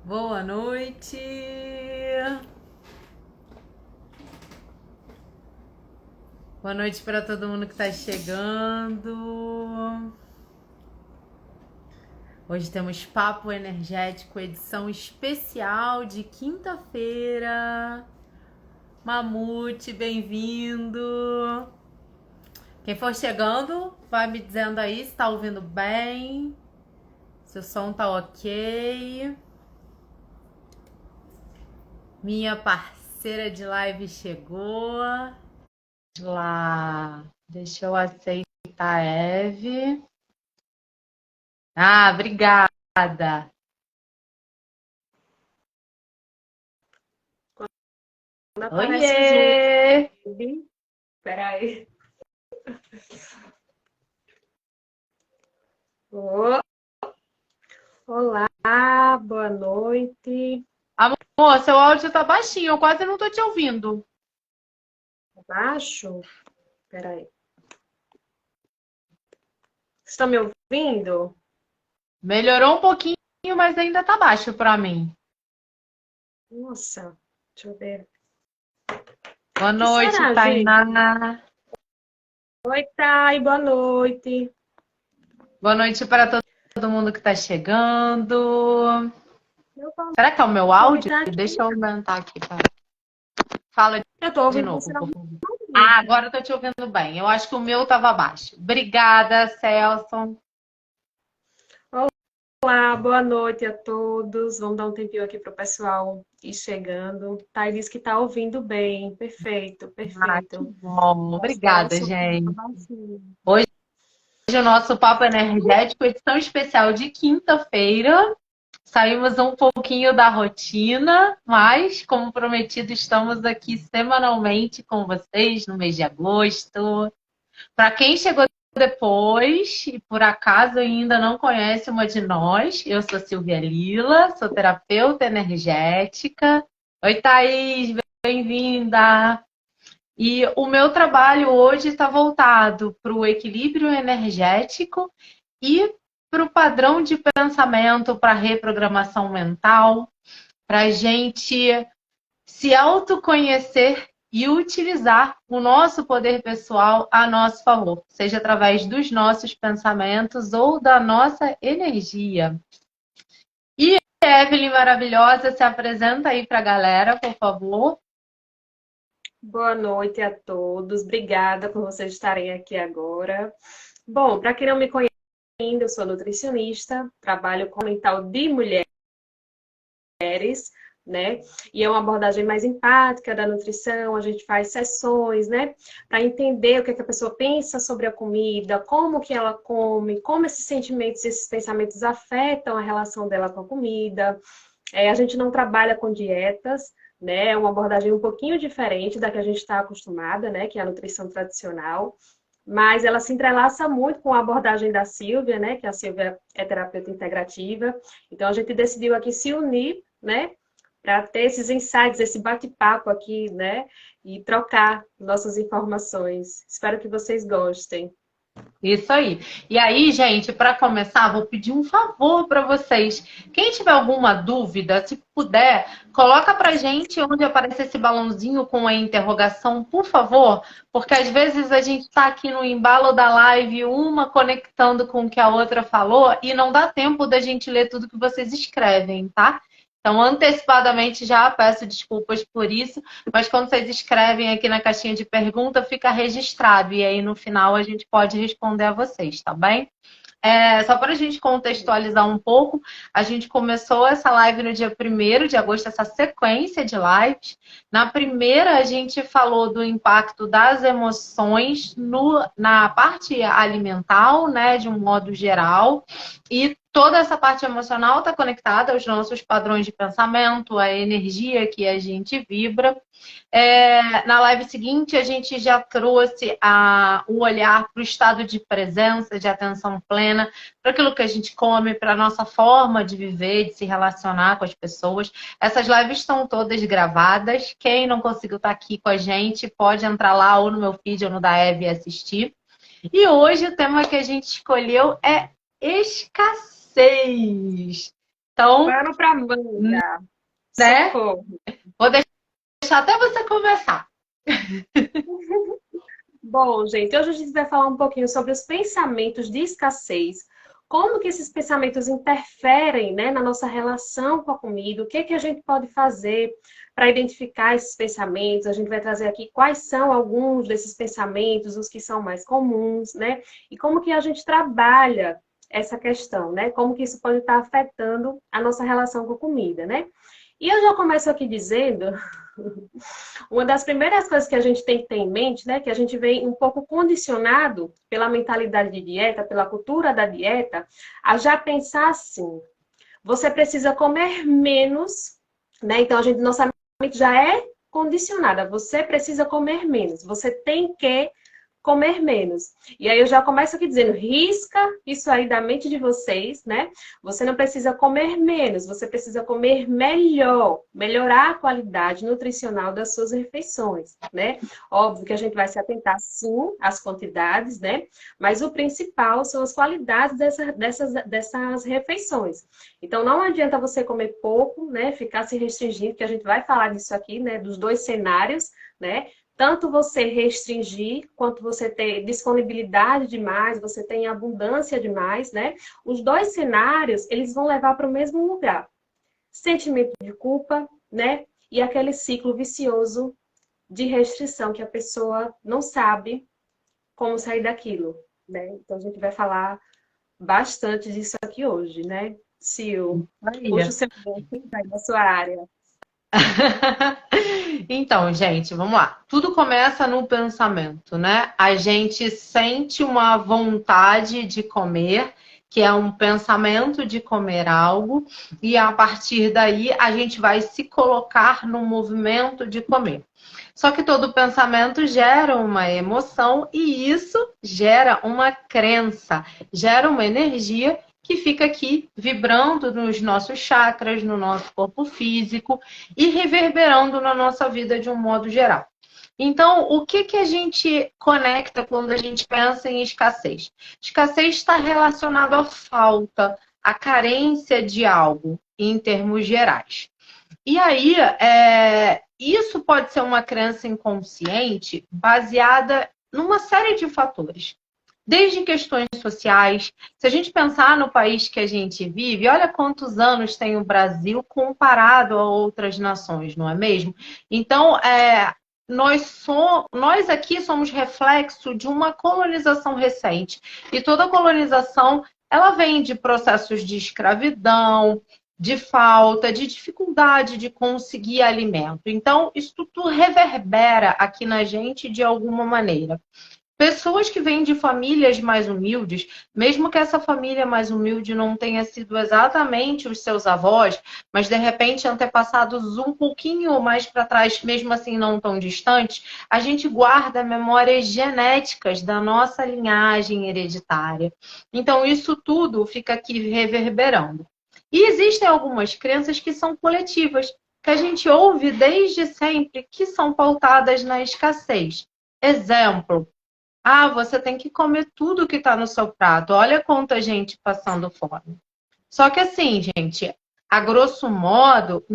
Boa noite. Boa noite para todo mundo que está chegando. Hoje temos Papo Energético, edição especial de quinta-feira. Mamute, bem-vindo. Quem for chegando, vai me dizendo aí se está ouvindo bem, se o som tá ok. Minha parceira de live chegou. Lá, deixa eu aceitar a Eve. Ah, obrigada. Quando aparece o Zoom, Oiê! peraí. Oh, olá, boa noite. Amor, seu áudio tá baixinho, eu quase não tô te ouvindo. Baixo? Peraí. Estão me ouvindo? Melhorou um pouquinho, mas ainda tá baixo pra mim. Nossa, deixa eu ver. Boa O que noite, será, gente? Tainá. Oi, Thay, boa noite. Boa noite para todo mundo que tá chegando. Eu Será que é o meu vou áudio? aumentar aqui. Deixa eu aumentar aqui, tá? Fala Eu tô de ouvindo você novo, por favor. Ah, normalmente. agora eu tô te ouvindo bem. Eu acho que o meu tava baixo. Obrigada, Celso. Olá, boa noite a todos. Vamos dar um tempinho aqui para o pessoal ir chegando. Thay disse que está ouvindo bem. Perfeito, Ah, que perfeito. bom. O Obrigada, Celso tá gente. baixinho. Hoje é o nosso Papo Energético, edição especial de quinta-feira. Saímos um pouquinho da rotina, mas, como prometido, estamos aqui semanalmente com vocês no mês de agosto. Para quem chegou depois e por acaso ainda não conhece uma de nós, eu sou Silvia Lila, sou terapeuta energética. Oi, Thaís, bem-vinda! E o meu trabalho hoje está voltado para o equilíbrio energético e para o padrão de pensamento, para a reprogramação mental, para a gente se autoconhecer e utilizar o nosso poder pessoal a nosso favor, seja através dos nossos pensamentos ou da nossa energia. E Evelyn maravilhosa, se apresenta aí para a galera, por favor. Boa noite a todos. Obrigada por vocês estarem aqui agora. Bom, para quem não me conhece ainda, eu sou nutricionista, trabalho com mental de mulheres, né? E é uma abordagem mais empática da nutrição. A gente faz sessões, né, para entender o que é que a pessoa pensa sobre a comida, como que ela come, como esses sentimentos e esses pensamentos afetam a relação dela com a comida. A gente não trabalha com dietas, né? É uma abordagem um pouquinho diferente da que a gente está acostumada, né? Que é a nutrição tradicional. Mas ela se entrelaça muito com a abordagem da Silvia, né? Que a Silvia é terapeuta integrativa. Então a gente decidiu aqui se unir, né? Para ter esses insights, esse bate-papo aqui, né? E trocar nossas informações. Espero que vocês gostem. Isso aí. E aí, gente, para começar, vou pedir um favor para vocês. Quem tiver alguma dúvida, se puder, coloca para gente onde aparece esse balãozinho com a interrogação, por favor, porque às vezes a gente está aqui no embalo da live, uma conectando com o que a outra falou, e não dá tempo da gente ler tudo que vocês escrevem, tá? Então, antecipadamente já peço desculpas por isso, mas quando vocês escrevem aqui na caixinha de pergunta, fica registrado. E aí, no final, a gente pode responder a vocês, tá bem? Só para a gente contextualizar um pouco, a gente começou essa live no dia 1º de agosto, essa sequência de lives. Na primeira, a gente falou do impacto das emoções na parte alimentar, né, de um modo geral. E toda essa parte emocional está conectada aos nossos padrões de pensamento, à energia que a gente vibra. Na live seguinte, a gente já trouxe o olhar para o estado de presença, de atenção plena, para aquilo que a gente come, para a nossa forma de viver, de se relacionar com as pessoas. Essas lives estão todas gravadas. Quem não conseguiu estar aqui com a gente, pode entrar lá ou no meu feed ou no da Eve e assistir. E hoje o tema que a gente escolheu é escassez. Então, Pano pra manga. né? Socorro. Vou deixar até você começar. Bom, gente, hoje a gente vai falar um pouquinho sobre os pensamentos de escassez, como que esses pensamentos interferem, né, na nossa relação com a comida, o que que a gente pode fazer para identificar esses pensamentos. A gente vai trazer aqui quais são alguns desses pensamentos, os que são mais comuns, né, e como que a gente trabalha essa questão, né, como que isso pode estar afetando a nossa relação com a comida, né. E eu já começo aqui dizendo uma das primeiras coisas que a gente tem que ter em mente, né, que a gente vem um pouco condicionado pela mentalidade de dieta, pela cultura da dieta, a já pensar assim: você precisa comer menos, né? Então a gente, nossa mente já é condicionada, você precisa comer menos, você tem que comer menos. E aí eu já começo aqui dizendo, risca isso aí da mente de vocês, né? Você não precisa comer menos, você precisa comer melhor, melhorar a qualidade nutricional das suas refeições, né? Óbvio que a gente vai se atentar sim às quantidades, né? Mas o principal são as qualidades dessas refeições. Então não adianta você comer pouco, né? Ficar se restringindo, que a gente vai falar disso aqui, né? Dos dois cenários, né? Tanto você restringir, quanto você ter disponibilidade demais, você tem abundância demais, né? Os dois cenários, eles vão levar para o mesmo lugar. Sentimento de culpa, né? E aquele ciclo vicioso de restrição que a pessoa não sabe como sair daquilo, né? Então a gente vai falar bastante disso aqui hoje, né? Sil, puxa o seu ponto aí da sua área. Então, gente, vamos lá. Tudo começa no pensamento, né? A gente sente uma vontade de comer, que é um pensamento de comer algo, e a partir daí a gente vai se colocar no movimento de comer. Só que todo pensamento gera uma emoção e isso gera uma crença, gera uma energia que fica aqui vibrando nos nossos chakras, no nosso corpo físico e reverberando na nossa vida de um modo geral. Então, o que, que a gente conecta quando a gente pensa em escassez? Escassez está relacionado à falta, à carência de algo, em termos gerais. E aí, isso pode ser uma crença inconsciente baseada numa série de fatores. Desde questões sociais, se a gente pensar no país que a gente vive, olha quantos anos tem o Brasil comparado a outras nações, não é mesmo? Então, nós aqui somos reflexo de uma colonização recente. E toda colonização, ela vem de processos de escravidão, de falta, de dificuldade de conseguir alimento. Então, isso tudo reverbera aqui na gente de alguma maneira. Pessoas que vêm de famílias mais humildes, mesmo que essa família mais humilde não tenha sido exatamente os seus avós, mas de repente antepassados um pouquinho mais para trás, mesmo assim não tão distantes, a gente guarda memórias genéticas da nossa linhagem hereditária. Então isso tudo fica aqui reverberando. E existem algumas crenças que são coletivas, que a gente ouve desde sempre, que são pautadas na escassez. Exemplo. Ah, você tem que comer tudo que está no seu prato. Olha quanta gente passando fome. Só que assim, gente, a grosso modo,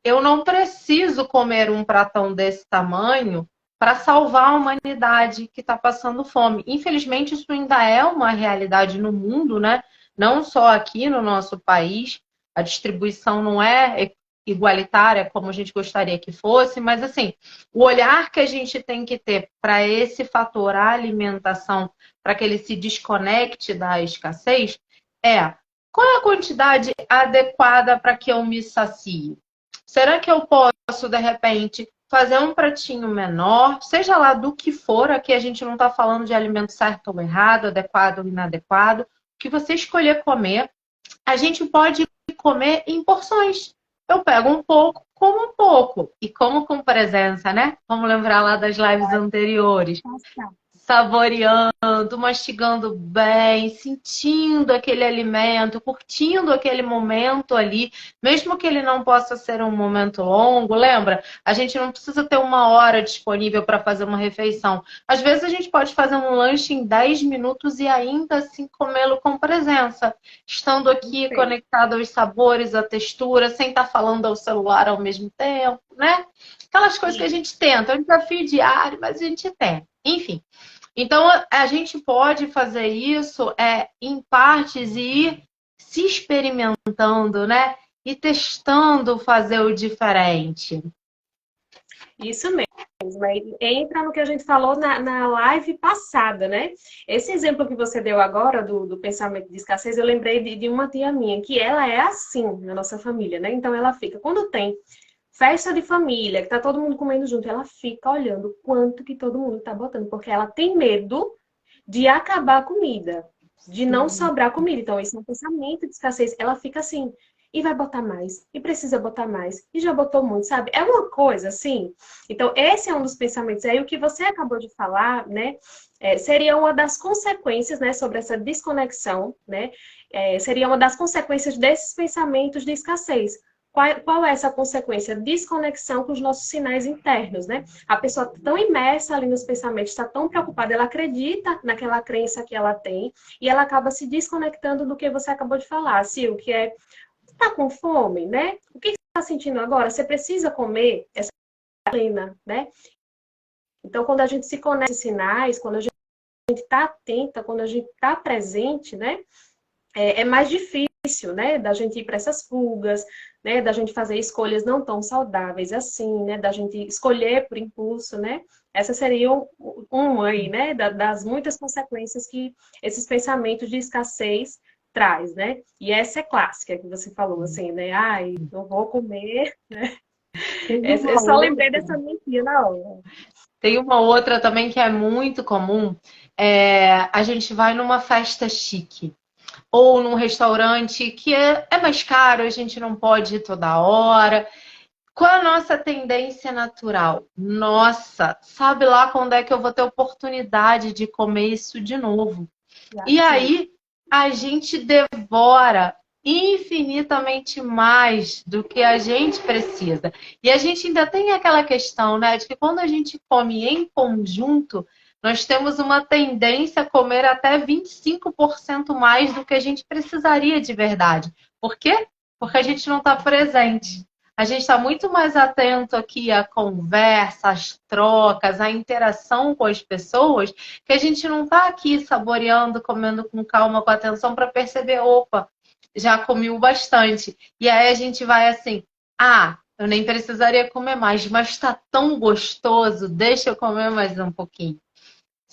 eu não preciso comer um pratão desse tamanho para salvar a humanidade que está passando fome. Infelizmente, isso ainda é uma realidade no mundo, né? Não só aqui no nosso país. A distribuição não é igualitária como a gente gostaria que fosse, mas assim, o olhar que a gente tem que ter para esse fator, a alimentação, para que ele se desconecte da escassez, qual é a quantidade adequada para que eu me sacie? Será que eu posso, de repente, fazer um pratinho menor, seja lá do que for, aqui a gente não está falando de alimento certo ou errado, adequado ou inadequado, o que você escolher comer, a gente pode comer em porções. Eu pego um pouco, como um pouco. E como com presença, né? Vamos lembrar lá das lives anteriores. saboreando, mastigando bem, sentindo aquele alimento, curtindo aquele momento ali, mesmo que ele não possa ser um momento longo, lembra? A gente não precisa ter uma hora disponível para fazer uma refeição. Às vezes a gente pode fazer um lanche em 10 minutos e ainda assim comê-lo com presença, estando aqui Sim. conectado aos sabores, à textura, sem estar falando ao celular ao mesmo tempo, né? Aquelas coisas que a gente tenta, é um desafio diário, mas a gente tem. Enfim. Então, a gente pode fazer isso em partes e ir se experimentando, né? E testando fazer o diferente. Isso mesmo. Aí entra no que a gente falou na live passada, né? Esse exemplo que você deu agora do pensamento de escassez, eu lembrei de uma tia minha, que ela é assim na nossa família, né? Então ela fica, quando tem festa de família, que tá todo mundo comendo junto, ela fica olhando o quanto que todo mundo tá botando, porque ela tem medo de acabar a comida, de não sobrar comida. Então, isso é um pensamento de escassez. Ela fica assim, e vai botar mais, e precisa botar mais, e já botou muito, sabe? É uma coisa assim. Então, esse é um dos pensamentos. Aí, o que você acabou de falar, né, seria uma das consequências, né, sobre essa desconexão, né? Seria uma das consequências desses pensamentos de escassez. Qual é essa consequência? Desconexão com os nossos sinais internos, né? A pessoa está tão imersa ali nos pensamentos, está tão preocupada, ela acredita naquela crença que ela tem e ela acaba se desconectando do que você acabou de falar, Sil, que é, tá com fome, né? O que você está sentindo agora? Você precisa comer essa plena, né? Então, quando a gente se conecta com esses sinais, quando a gente está atenta, quando a gente está presente, né? É mais difícil, né, da gente ir para essas fugas, né, da gente fazer escolhas não tão saudáveis assim, né, da gente escolher por impulso, né? Essa seria uma aí, né, das muitas consequências que esses pensamentos de escassez traz, né? E essa é clássica que você falou, assim, né? Ai, não vou comer, né? Eu só lembrei dessa mentira na hora. Tem uma outra também que é muito comum. A gente vai numa festa chique ou num restaurante que é mais caro, a gente não pode ir toda hora. Qual é a nossa tendência natural? Nossa, sabe lá quando é que eu vou ter oportunidade de comer isso de novo? E aí a gente devora infinitamente mais do que a gente precisa. E a gente ainda tem aquela questão, né, de que quando a gente come em conjunto, nós temos uma tendência a comer até 25% mais do que a gente precisaria de verdade. Por quê? Porque a gente não está presente. A gente está muito mais atento aqui à conversa, às trocas, à interação com as pessoas, que a gente não está aqui saboreando, comendo com calma, com atenção, para perceber, opa, já comi o bastante. E aí a gente vai assim, eu nem precisaria comer mais, mas está tão gostoso, deixa eu comer mais um pouquinho.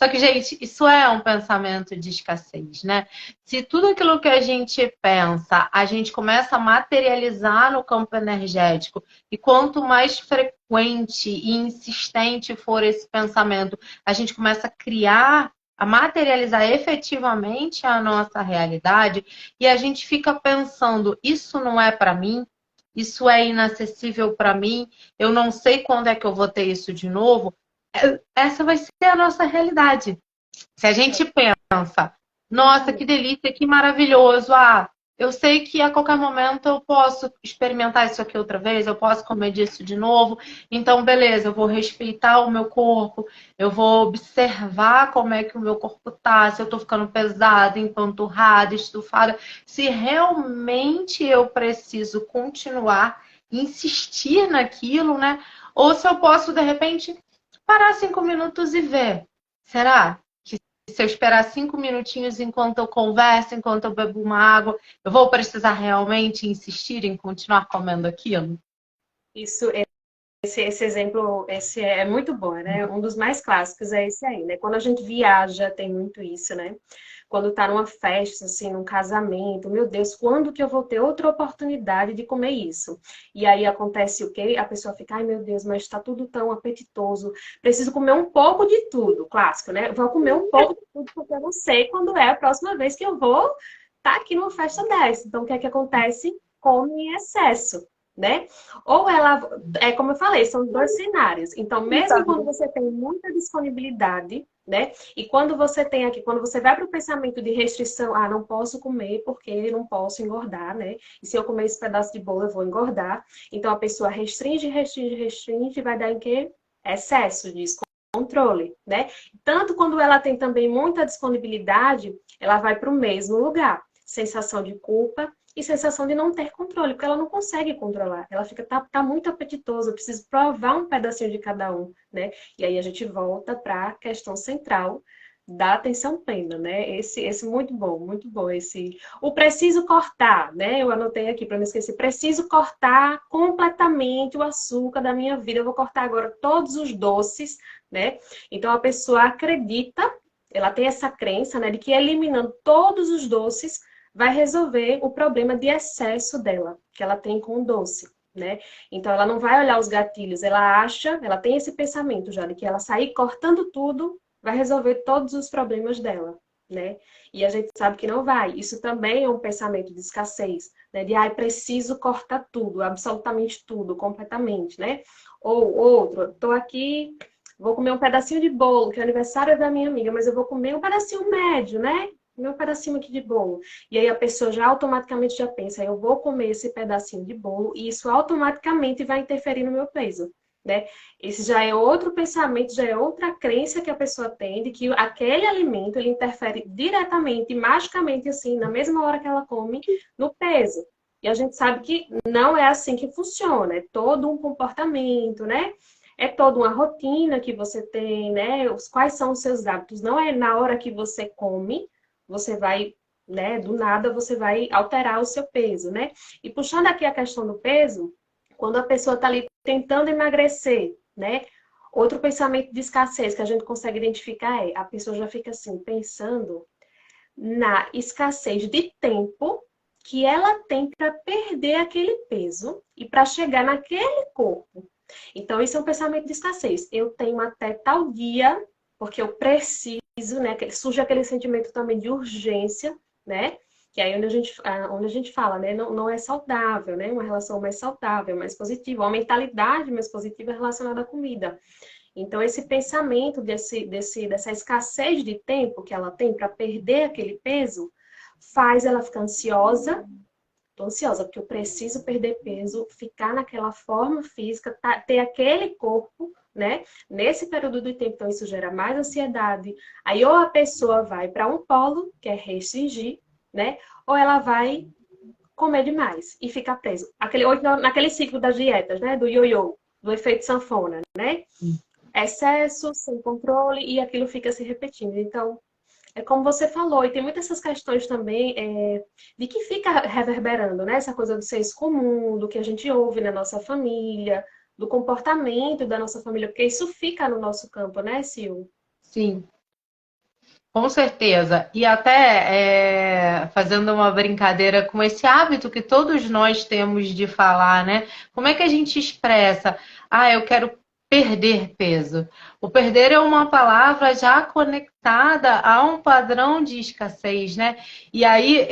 Só que, gente, isso é um pensamento de escassez, né? Se tudo aquilo que a gente pensa, a gente começa a materializar no campo energético, e quanto mais frequente e insistente for esse pensamento, a gente começa a criar, a materializar efetivamente a nossa realidade, e a gente fica pensando, isso não é para mim, isso é inacessível para mim, eu não sei quando é que eu vou ter isso de novo. Essa vai ser a nossa realidade. Se a gente pensa, nossa, que delícia, que maravilhoso, eu sei que a qualquer momento eu posso experimentar isso aqui outra vez, eu posso comer disso de novo, então beleza, eu vou respeitar o meu corpo, eu vou observar como é que o meu corpo tá, se eu tô ficando pesada, empanturrada, estufada, se realmente eu preciso continuar, insistir naquilo, né? Ou se eu posso, de repente, parar 5 minutos e ver. Será que se eu esperar 5 minutinhos enquanto eu converso, enquanto eu bebo uma água, eu vou precisar realmente insistir em continuar comendo aquilo? Isso, esse exemplo, esse é muito bom, né? Um dos mais clássicos é esse aí, né? Quando a gente viaja, tem muito isso, né? Quando tá numa festa, assim, num casamento, meu Deus, quando que eu vou ter outra oportunidade de comer isso? E aí acontece o quê? A pessoa fica, ai meu Deus, mas tá tudo tão apetitoso, preciso comer um pouco de tudo, clássico, né? Vou comer um pouco de tudo porque eu não sei quando é a próxima vez que eu vou estar aqui numa festa dessa. Então, o que é que acontece? Come em excesso, né? Ou ela, como eu falei, são dois cenários. Então, mesmo quando você tem muita disponibilidade, né? E quando você tem aqui, quando você vai para o pensamento de restrição, não posso comer porque não posso engordar, né? E se eu comer esse pedaço de bolo, eu vou engordar. Então a pessoa restringe, restringe, restringe, e vai dar em quê? Excesso de descontrole, né? Tanto quando ela tem também muita disponibilidade, ela vai para o mesmo lugar. Sensação de culpa e sensação de não ter controle, porque ela não consegue controlar. Ela fica, tá muito apetitoso, eu preciso provar um pedacinho de cada um, né? E aí a gente volta para a questão central da atenção plena, né? Esse muito bom esse. O preciso cortar, né? Eu anotei aqui para não esquecer. Preciso cortar completamente o açúcar da minha vida. Eu vou cortar agora todos os doces, né? Então a pessoa acredita, ela tem essa crença, né, de que eliminando todos os doces vai resolver o problema de excesso dela, que ela tem com o doce, né? Então ela não vai olhar os gatilhos, ela acha, ela tem esse pensamento já de que ela sair cortando tudo vai resolver todos os problemas dela, né? E a gente sabe que não vai. Isso também é um pensamento de escassez, né? De preciso cortar tudo, absolutamente tudo, completamente, né? Ou outro, tô aqui, vou comer um pedacinho de bolo, que é aniversário da minha amiga, mas eu vou comer um pedacinho médio, né? Meu pedacinho aqui de bolo. E aí a pessoa já automaticamente já pensa, eu vou comer esse pedacinho de bolo e isso automaticamente vai interferir no meu peso, né? Esse já é outro pensamento, já é outra crença que a pessoa tem de que aquele alimento ele interfere diretamente, magicamente assim, na mesma hora que ela come, no peso. E a gente sabe que não é assim que funciona, é todo um comportamento, né? É toda uma rotina que você tem, né? Quais são os seus hábitos? Não é na hora que você come, você vai, né, do nada você vai alterar o seu peso, né? E puxando aqui a questão do peso, quando a pessoa está ali tentando emagrecer, né? Outro pensamento de escassez que a gente consegue identificar a pessoa já fica assim, pensando na escassez de tempo que ela tem para perder aquele peso e para chegar naquele corpo. Então, isso é um pensamento de escassez. Eu tenho até tal dia, porque eu preciso, né? Surge aquele sentimento também de urgência, né? Que aí onde a gente fala, né? Não é saudável, né? Uma relação mais saudável, mais positiva, uma mentalidade mais positiva relacionada à comida. Então, esse pensamento dessa escassez de tempo que ela tem para perder aquele peso, faz ela ficar ansiosa. Tô ansiosa, porque eu preciso perder peso, ficar naquela forma física, ter aquele corpo, né? Nesse período de tempo, então isso gera mais ansiedade. Aí ou a pessoa vai para um polo, que é restringir, né? Ou ela vai comer demais e ficar preso. Ou então, naquele ciclo das dietas, né? Do ioiô, do efeito sanfona, né? Excesso, sem controle, e aquilo fica se repetindo. Então, é como você falou, e tem muitas essas questões também de que fica reverberando, né? Essa coisa do senso comum, do que a gente ouve na nossa família, do comportamento da nossa família, porque isso fica no nosso campo, né, Sil? Sim, com certeza. E até fazendo uma brincadeira com esse hábito que todos nós temos de falar, né? Como é que a gente expressa? Eu quero perder peso. O perder é uma palavra já conectada a um padrão de escassez, né? E aí,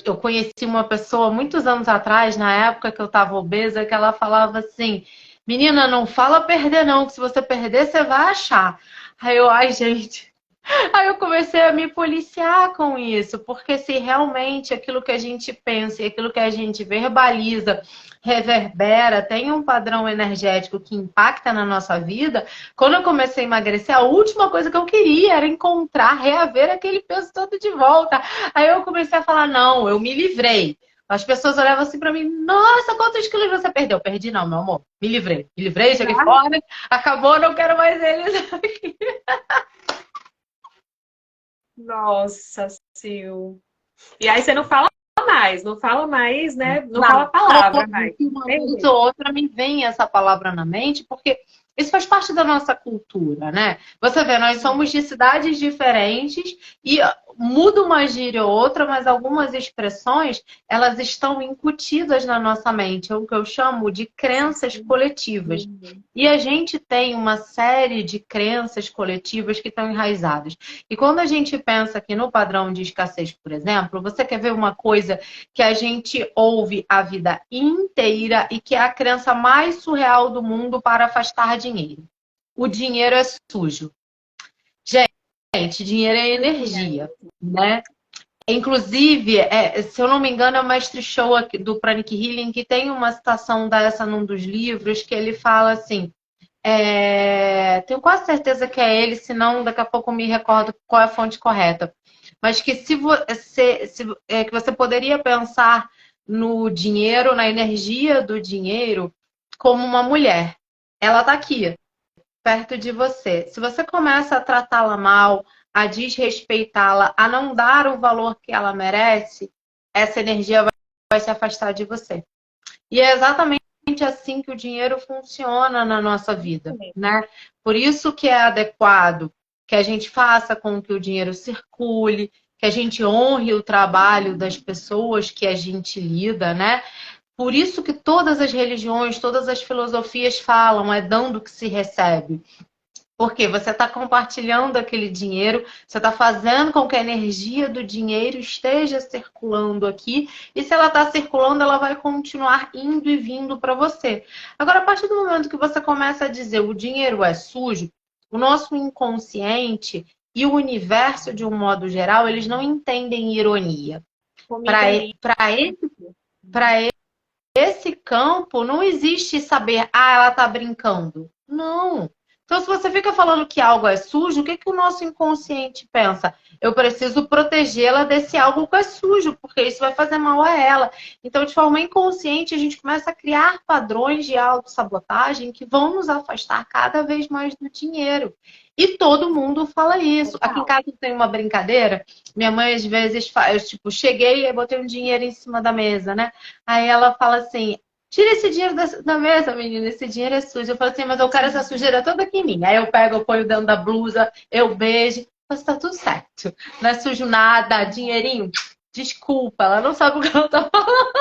eu conheci uma pessoa muitos anos atrás, na época que eu estava obesa, que ela falava assim: menina, não fala perder, não, que se você perder, você vai achar. Aí eu, ai, gente. Aí eu comecei a me policiar com isso, porque se realmente aquilo que a gente pensa e aquilo que a gente verbaliza reverbera, tem um padrão energético que impacta na nossa vida, quando eu comecei a emagrecer, a última coisa que eu queria era encontrar, reaver aquele peso todo de volta. Aí eu comecei a falar, não, eu me livrei. As pessoas olhavam assim pra mim, nossa, quantos quilos você perdeu? Perdi não, meu amor. Me livrei, joguei fora, acabou, não quero mais eles aqui. Nossa, Sil. E aí você não fala mais, né? Não Não, fala a palavra mais. uma vez ou outra me vem essa palavra na mente, porque isso faz parte da nossa cultura, né? Você vê, nós somos de cidades diferentes e muda uma gíria ou outra, mas algumas expressões, elas estão incutidas na nossa mente, é o que eu chamo de crenças coletivas. E a gente tem uma série de crenças coletivas que estão enraizadas. E quando a gente pensa aqui no padrão de escassez, por exemplo, você quer ver uma coisa que a gente ouve a vida inteira e que é a crença mais surreal do mundo para afastar dinheiro. O dinheiro é sujo. Gente, dinheiro é energia, né? Inclusive, se eu não me engano, é o Mestre Show aqui do Pranic Healing que tem uma citação dessa num dos livros que ele fala assim. Tenho quase certeza que é ele, senão daqui a pouco eu me recordo qual é a fonte correta. Mas que que você poderia pensar no dinheiro, na energia do dinheiro, como uma mulher. Ela está aqui, perto de você. Se você começa a tratá-la mal, a desrespeitá-la, a não dar o valor que ela merece, essa energia vai se afastar de você. E é exatamente assim que o dinheiro funciona na nossa vida, né? Por isso que é adequado que a gente faça com que o dinheiro circule, que a gente honre o trabalho das pessoas que a gente lida, né? Por isso que todas as religiões, todas as filosofias falam, é dando que se recebe. Porque você está compartilhando aquele dinheiro, você está fazendo com que a energia do dinheiro esteja circulando aqui, e se ela está circulando, ela vai continuar indo e vindo para você. Agora, a partir do momento que você começa a dizer o dinheiro é sujo, o nosso inconsciente e o universo, de um modo geral, eles não entendem ironia. Para esse campo, não existe saber, ela está brincando. Não. Então, se você fica falando que algo é sujo, o que, que o nosso inconsciente pensa? Eu preciso protegê-la desse algo que é sujo, porque isso vai fazer mal a ela. Então, de forma inconsciente, a gente começa a criar padrões de autossabotagem que vão nos afastar cada vez mais do dinheiro. E todo mundo fala isso. Aqui em casa tem uma brincadeira. Minha mãe, às vezes, faz, tipo, cheguei e botei um dinheiro em cima da mesa, né? Aí ela fala assim, tira esse dinheiro da mesa, menina, esse dinheiro é sujo. Eu falo assim, mas eu quero essa sujeira toda aqui em mim. Aí eu pego, eu ponho dentro da blusa, eu beijo, mas tá tudo certo. Não é sujo nada, dinheirinho, desculpa, ela não sabe o que ela tá falando.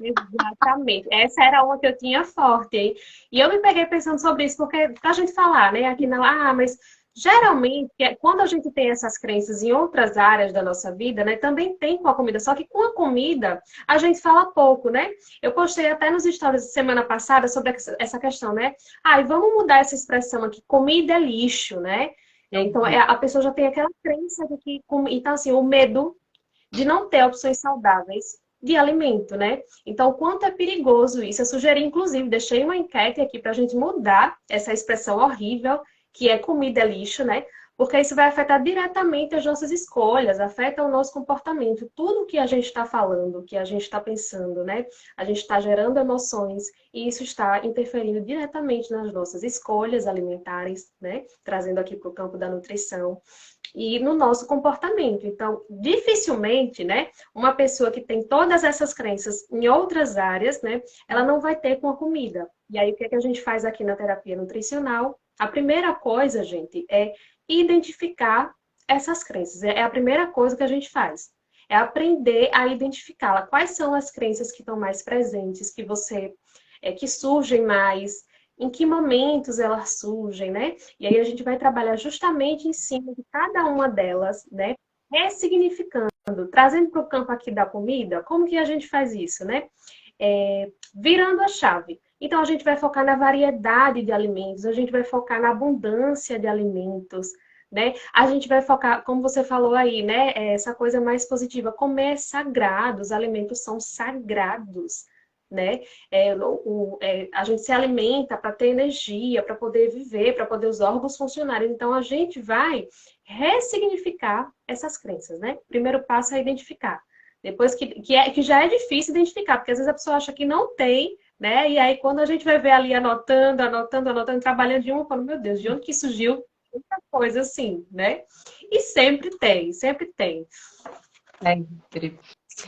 Exatamente. Essa era uma que eu tinha forte, hein? E eu me peguei pensando sobre isso, porque pra gente falar, né, aqui na, mas geralmente, quando a gente tem essas crenças em outras áreas da nossa vida, né, também tem com a comida, só que com a comida a gente fala pouco, né? Eu postei até nos stories semana passada sobre essa questão, né? E vamos mudar essa expressão aqui, comida é lixo, né? Então, a pessoa já tem aquela crença de que, então assim, o medo de não ter opções saudáveis de alimento, né? Então, o quanto é perigoso isso. Eu sugeri, inclusive, deixei uma enquete aqui para a gente mudar essa expressão horrível, que é comida é lixo, né? Porque isso vai afetar diretamente as nossas escolhas, afeta o nosso comportamento. Tudo que a gente está falando, que a gente está pensando, né? A gente está gerando emoções e isso está interferindo diretamente nas nossas escolhas alimentares, né? Trazendo aqui para o campo da nutrição e no nosso comportamento. Então, dificilmente, né, uma pessoa que tem todas essas crenças em outras áreas, né, ela não vai ter com a comida. E aí, o que é que a gente faz aqui na terapia nutricional? A primeira coisa, gente, é identificar essas crenças. É a primeira coisa que a gente faz. É aprender a identificá-la. Quais são as crenças que estão mais presentes, que surgem mais, em que momentos elas surgem, né? E aí a gente vai trabalhar justamente em cima de cada uma delas, né? Ressignificando, trazendo para o campo aqui da comida, como que a gente faz isso, né? Virando a chave. Então a gente vai focar na variedade de alimentos, a gente vai focar na abundância de alimentos, né? A gente vai focar, como você falou aí, né? Essa coisa mais positiva, comer é sagrado, os alimentos são sagrados, né? A gente se alimenta para ter energia, para poder viver, para poder os órgãos funcionarem. Então, a gente vai ressignificar essas crenças, né? O primeiro passo é identificar. Depois que já é difícil identificar, porque às vezes a pessoa acha que não tem, né? E aí, quando a gente vai ver ali anotando, trabalhando de uma, fala, meu Deus, de onde que surgiu muita coisa assim, né? E sempre tem, sempre tem. Incrível.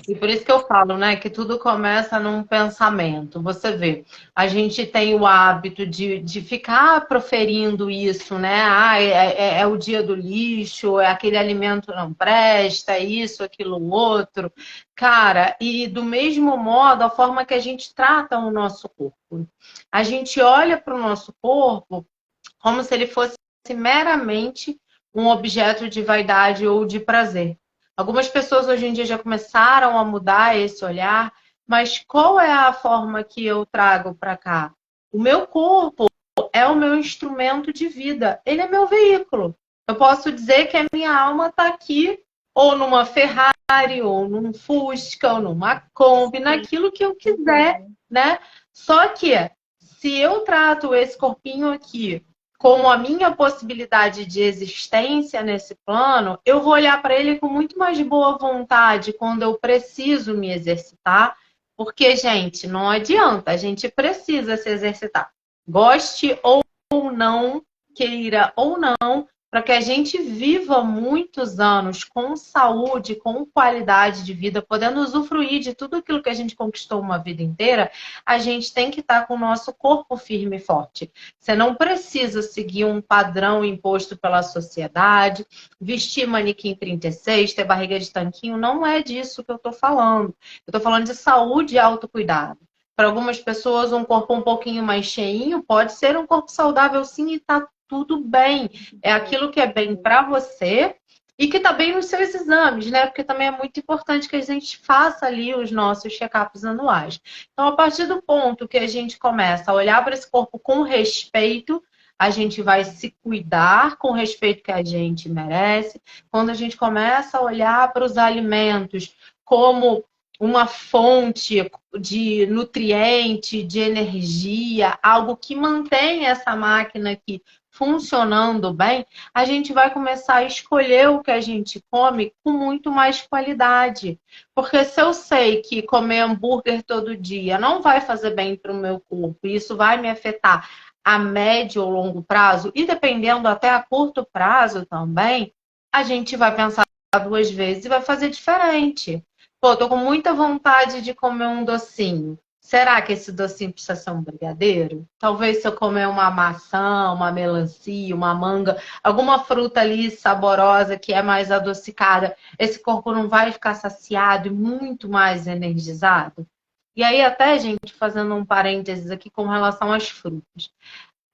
E por isso que eu falo, né, que tudo começa num pensamento. Você vê, a gente tem o hábito de ficar proferindo isso, né? É o dia do lixo, é aquele alimento não presta, isso, aquilo, outro. Cara, e do mesmo modo, a forma que a gente trata o nosso corpo. A gente olha para o nosso corpo como se ele fosse meramente um objeto de vaidade ou de prazer. Algumas pessoas hoje em dia já começaram a mudar esse olhar, mas qual é a forma que eu trago para cá? O meu corpo é o meu instrumento de vida, ele é meu veículo Eu posso dizer que a minha alma está aqui, ou numa Ferrari, ou num Fusca, ou numa Kombi, naquilo que eu quiser, né? Só que se eu trato esse corpinho aqui como a minha possibilidade de existência nesse plano, eu vou olhar para ele com muito mais boa vontade quando eu preciso me exercitar, porque, gente, não adianta, a gente precisa se exercitar. Goste ou não, queira ou não, para que a gente viva muitos anos com saúde, com qualidade de vida, podendo usufruir de tudo aquilo que a gente conquistou uma vida inteira, a gente tem que estar com o nosso corpo firme e forte. Você não precisa seguir um padrão imposto pela sociedade, vestir manequim 36, ter barriga de tanquinho, não é disso que eu estou falando. Eu estou falando de saúde e autocuidado. Para algumas pessoas, um corpo um pouquinho mais cheinho pode ser um corpo saudável sim e está tudo bem. É aquilo que é bem para você e que está bem nos seus exames, né? Porque também é muito importante que a gente faça ali os nossos check-ups anuais. Então, a partir do ponto que a gente começa a olhar para esse corpo com respeito, a gente vai se cuidar com o respeito que a gente merece. Quando a gente começa a olhar para os alimentos como uma fonte de nutriente, de energia, algo que mantém essa máquina aqui funcionando bem, a gente vai começar a escolher o que a gente come com muito mais qualidade. Porque se eu sei que comer hambúrguer todo dia não vai fazer bem para o meu corpo, e isso vai me afetar a médio ou longo prazo, e dependendo até a curto prazo também, a gente vai pensar duas vezes e vai fazer diferente. Pô, tô com muita vontade de comer um docinho. Será que esse docinho precisa ser um brigadeiro? Talvez se eu comer uma maçã, uma melancia, uma manga, alguma fruta ali saborosa que é mais adocicada, esse corpo não vai ficar saciado e muito mais energizado? E aí até, gente, fazendo um parênteses aqui com relação às frutas.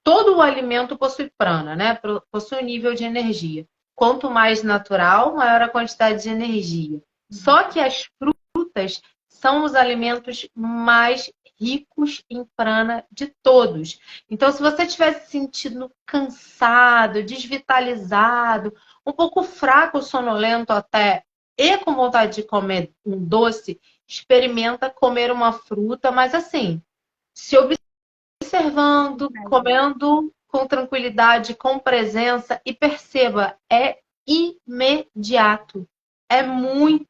Todo o alimento possui prana, né? Possui um nível de energia. Quanto mais natural, maior a quantidade de energia. Só que as frutas são os alimentos mais ricos em prana de todos. Então, se você estiver se sentindo cansado, desvitalizado, um pouco fraco, sonolento até, e com vontade de comer um doce, experimenta comer uma fruta, mas assim, se observando, comendo com tranquilidade, com presença, e perceba, é imediato. É muito,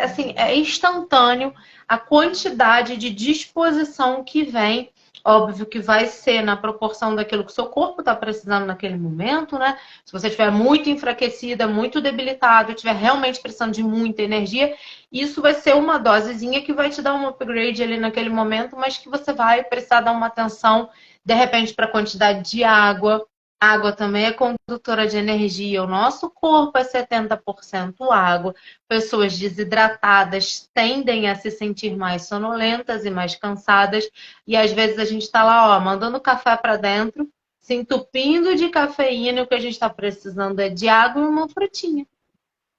assim, é instantâneo a quantidade de disposição que vem. Óbvio que vai ser na proporção daquilo que o seu corpo está precisando naquele momento, né? Se você estiver muito enfraquecida, muito debilitado, estiver realmente precisando de muita energia, isso vai ser uma dosezinha que vai te dar um upgrade ali naquele momento, mas que você vai precisar dar uma atenção, de repente, para a quantidade de água. A água também é condutora de energia. O nosso corpo é 70% água. Pessoas desidratadas tendem a se sentir mais sonolentas e mais cansadas. E às vezes a gente está lá, ó, mandando café para dentro, se entupindo de cafeína, e o que a gente está precisando é de água e uma frutinha.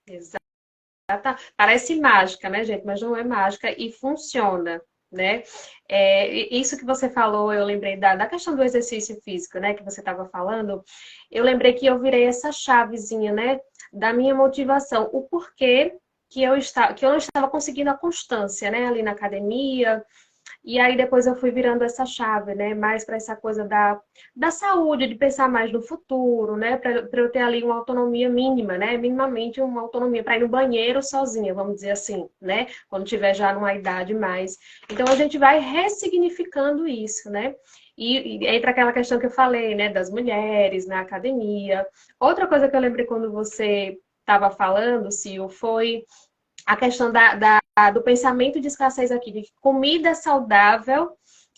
Exato. Parece mágica, né, gente? Mas não é mágica e funciona, né? Isso que você falou, eu lembrei da questão do exercício físico, né? Que você estava falando. Eu lembrei que eu virei essa chavezinha, né? Da minha motivação. O porquê que eu não estava conseguindo a constância, né? Ali na academia. E aí depois eu fui virando essa chave, né? Mais para essa coisa da saúde, de pensar mais no futuro, né? Para eu ter ali uma autonomia mínima, né? Minimamente uma autonomia para ir no banheiro sozinha, vamos dizer assim, né? Quando tiver já numa idade mais. Então a gente vai ressignificando isso, né? E entra aquela questão que eu falei, né? Das mulheres na academia. Outra coisa que eu lembrei quando você estava falando, Sil, foi a questão do pensamento de escassez aqui, de que comida saudável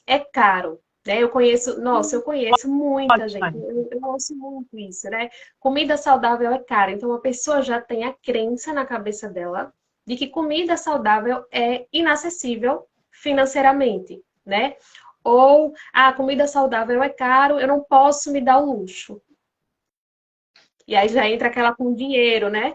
é caro. Né? Eu conheço muita gente, eu ouço muito isso, né? Comida saudável é cara. Então, a pessoa já tem a crença na cabeça dela de que comida saudável é inacessível financeiramente, né? Ou, comida saudável é caro, eu não posso me dar o luxo. E aí já entra aquela com dinheiro, né?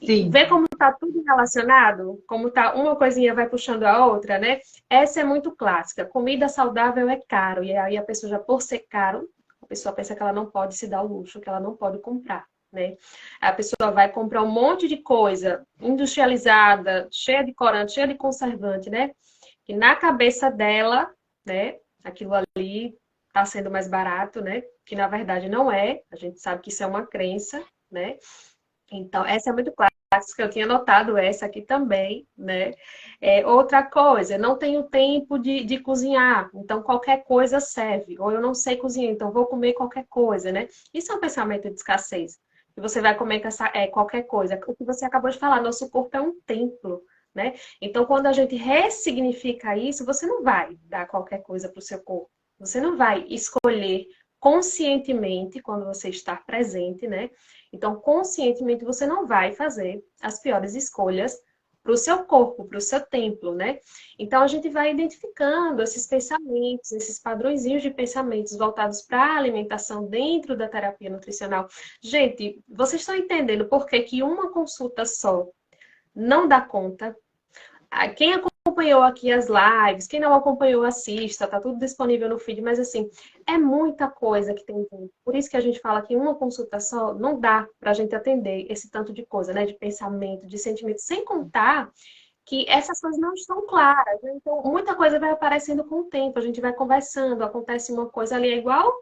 Sim. Vê como está tudo relacionado? Como tá uma coisinha vai puxando a outra, né? Essa é muito clássica. Comida saudável é caro. E aí a pessoa já, por ser caro, A pessoa pensa que ela não pode se dar o luxo, que ela não pode comprar, né? A pessoa vai comprar um monte de coisa industrializada, cheia de corante, cheia de conservante, né? Que na cabeça dela, né, aquilo ali está sendo mais barato, né? Que na verdade não é. A gente sabe que isso é uma crença, né? Então, essa é muito clássica, que eu tinha notado essa aqui também, né? Outra coisa, não tenho tempo de cozinhar, então qualquer coisa serve. Ou eu não sei cozinhar, então vou comer qualquer coisa, né? Isso é um pensamento de escassez. Que você vai comer qualquer coisa. O que você acabou de falar, nosso corpo é um templo, né? Então, quando a gente ressignifica isso, você não vai dar qualquer coisa para o seu corpo. Você não vai escolher conscientemente, quando você está presente, né? Então, conscientemente, você não vai fazer as piores escolhas para o seu corpo, para o seu templo, né? Então, a gente vai identificando esses pensamentos, esses padrõezinhos de pensamentos voltados para a alimentação dentro da terapia nutricional. Gente, vocês estão entendendo por que que uma consulta só não dá conta? Quem acompanhou aqui as lives, quem não acompanhou, assista, tá tudo disponível no feed, mas assim, é muita coisa que tem dentro. Por isso que a gente fala que uma consulta só não dá pra gente atender esse tanto de coisa, né? De pensamento, de sentimento, sem contar que essas coisas não estão claras, né? Então, muita coisa vai aparecendo com o tempo, a gente vai conversando, acontece uma coisa ali, é igual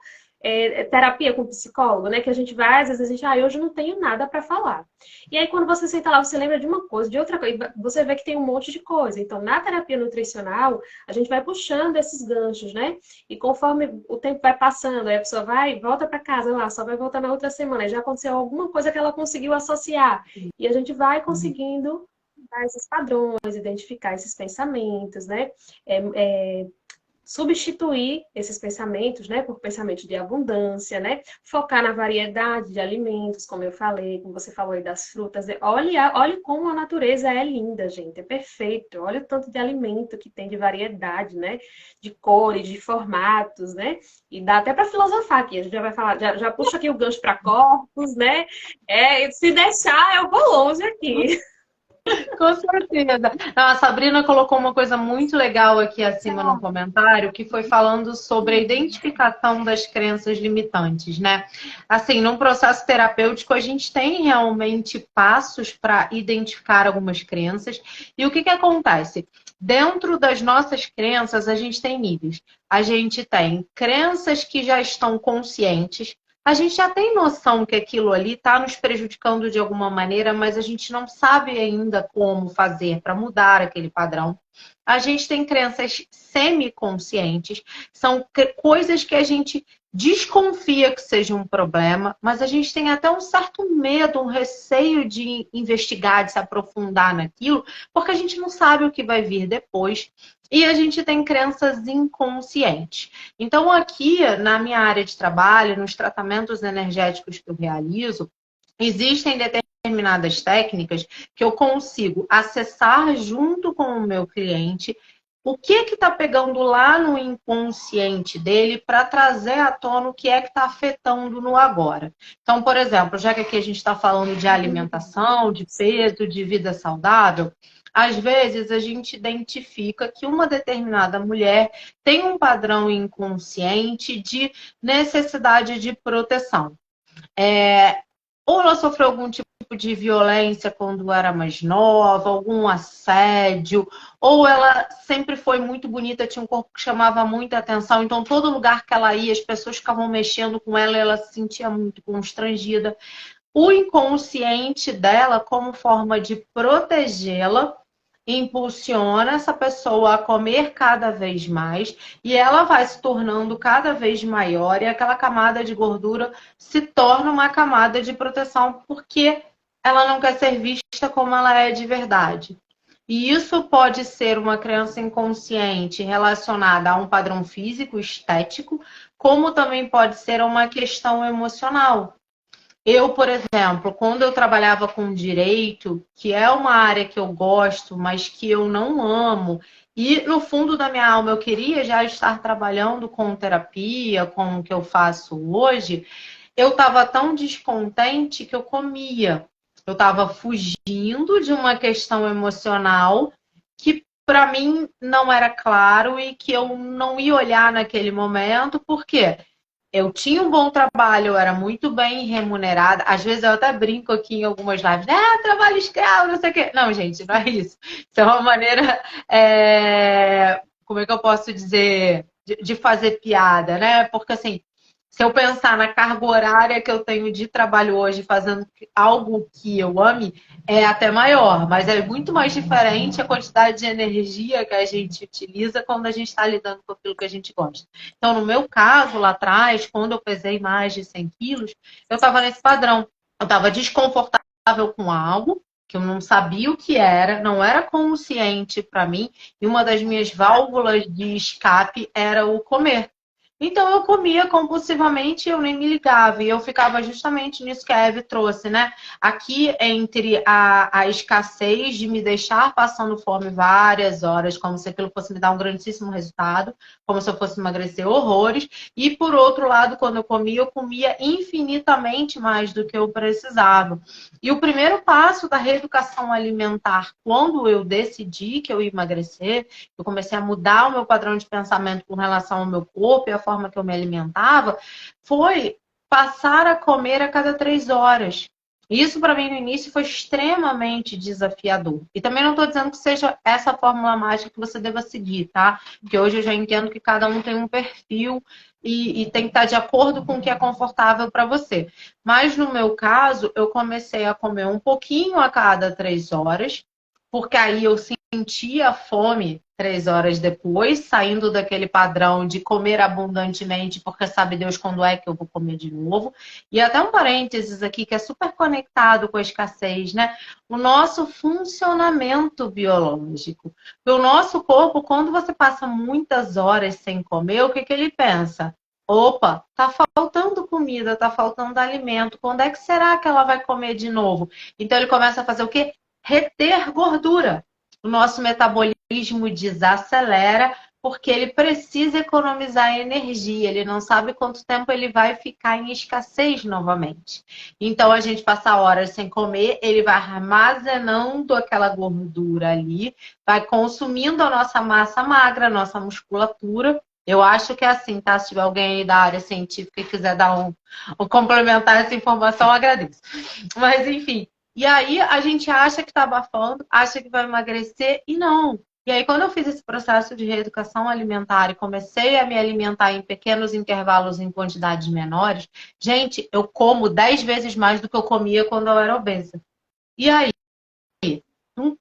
terapia com psicólogo, né? Que a gente vai, às vezes a gente, hoje eu não tenho nada para falar. E aí, quando você senta lá, você lembra de uma coisa, de outra coisa, você vê que tem um monte de coisa. Então, na terapia nutricional, a gente vai puxando esses ganchos, né? E conforme o tempo vai passando, aí a pessoa vai, volta para casa, lá, só vai voltar na outra semana, já aconteceu alguma coisa que ela conseguiu associar. E a gente vai conseguindo dar esses padrões, identificar esses pensamentos, né? Substituir esses pensamentos, né, por pensamentos de abundância, né? Focar na variedade de alimentos, como eu falei, como você falou aí das frutas. Olha como a natureza é linda, gente, é perfeito. Olha o tanto de alimento que tem de variedade, né? De cores, de formatos, né? E dá até para filosofar aqui. A gente já vai falar, já puxa aqui o gancho para corpos, né? Se deixar, eu vou longe aqui. Com certeza. Não, a Sabrina colocou uma coisa muito legal aqui acima no comentário, que foi falando sobre a identificação das crenças limitantes, né? Assim, num processo terapêutico, a gente tem realmente passos para identificar algumas crenças. E o que que acontece? Dentro das nossas crenças, a gente tem níveis. A gente tem crenças que já estão conscientes. A gente já tem noção que aquilo ali está nos prejudicando de alguma maneira, mas a gente não sabe ainda como fazer para mudar aquele padrão. A gente tem crenças semiconscientes, são coisas que a gente desconfia que seja um problema, mas a gente tem até um certo medo, um receio de investigar, de se aprofundar naquilo, porque a gente não sabe o que vai vir depois. E a gente tem crenças inconscientes. Então, aqui na minha área de trabalho, nos tratamentos energéticos que eu realizo, existem determinadas técnicas que eu consigo acessar junto com o meu cliente o que está pegando lá no inconsciente dele para trazer à tona o que é que está afetando no agora. Então, por exemplo, já que aqui a gente está falando de alimentação, de peso, de vida saudável, às vezes a gente identifica que uma determinada mulher tem um padrão inconsciente de necessidade de proteção. Ou ela sofreu algum tipo de violência quando era mais nova, algum assédio, ou ela sempre foi muito bonita, tinha um corpo que chamava muita atenção, então todo lugar que ela ia, as pessoas ficavam mexendo com ela e ela se sentia muito constrangida. O inconsciente dela, como forma de protegê-la, impulsiona essa pessoa a comer cada vez mais e ela vai se tornando cada vez maior e aquela camada de gordura se torna uma camada de proteção porque ela não quer ser vista como ela é de verdade. E isso pode ser uma crença inconsciente relacionada a um padrão físico, estético, como também pode ser uma questão emocional. Eu, por exemplo, quando eu trabalhava com direito, que é uma área que eu gosto, mas que eu não amo, e no fundo da minha alma eu queria já estar trabalhando com terapia, com o que eu faço hoje, eu estava tão descontente que eu comia. Eu estava fugindo de uma questão emocional que para mim não era claro e que eu não ia olhar naquele momento, por quê? eu tinha um bom trabalho, eu era muito bem remunerada. Às vezes eu até brinco aqui em algumas lives, trabalho escravo, não sei o quê. Não, gente, não é isso. Isso é uma maneira, como é que eu posso dizer, de fazer piada, né? Porque assim, se eu pensar na carga horária que eu tenho de trabalho hoje, fazendo algo que eu ame, é até maior, mas é muito mais diferente a quantidade de energia que a gente utiliza quando a gente está lidando com aquilo que a gente gosta. Então, no meu caso, lá atrás, quando eu pesei mais de 100 quilos, eu estava nesse padrão. Eu estava desconfortável com algo que eu não sabia o que era, não era consciente para mim, e uma das minhas válvulas de escape era o comer. Então eu comia compulsivamente e eu nem me ligava. E eu ficava justamente nisso que a Eve trouxe, né? Aqui entre a escassez de me deixar passando fome várias horas, como se aquilo fosse me dar um grandíssimo resultado, como se eu fosse emagrecer horrores. E por outro lado, quando eu comia infinitamente mais do que eu precisava. E o primeiro passo da reeducação alimentar, quando eu decidi que eu ia emagrecer, eu comecei a mudar o meu padrão de pensamento com relação ao meu corpo e a forma que eu me alimentava, foi passar a comer a cada 3 horas. Isso para mim no início foi extremamente desafiador. E também não estou dizendo que seja essa fórmula mágica que você deva seguir, tá? Porque hoje eu já entendo que cada um tem um perfil e tem que estar de acordo com o que é confortável para você. Mas no meu caso, eu comecei a comer um pouquinho a cada 3 horas, porque aí eu sentia fome 3 horas depois, saindo daquele padrão de comer abundantemente, porque sabe Deus quando é que eu vou comer de novo. E até um parênteses aqui que é super conectado com a escassez, né? O nosso funcionamento biológico. O nosso corpo, quando você passa muitas horas sem comer, o que que ele pensa? Opa, tá faltando comida, tá faltando alimento. Quando é que será que ela vai comer de novo? Então ele começa a fazer o quê? Reter gordura. O nosso metabolismo desacelera porque ele precisa economizar energia. Ele não sabe quanto tempo ele vai ficar em escassez novamente. Então, a gente passa horas sem comer, ele vai armazenando aquela gordura ali, vai consumindo a nossa massa magra, a nossa musculatura. Eu acho que é assim, tá? Se tiver alguém aí da área científica e quiser dar um complementar essa informação, eu agradeço. Mas, enfim. E aí a gente acha que está abafando, acha que vai emagrecer e não. E aí quando eu fiz esse processo de reeducação alimentar e comecei a me alimentar em pequenos intervalos em quantidades menores, gente, eu como 10 vezes mais do que eu comia quando eu era obesa. E aí? Não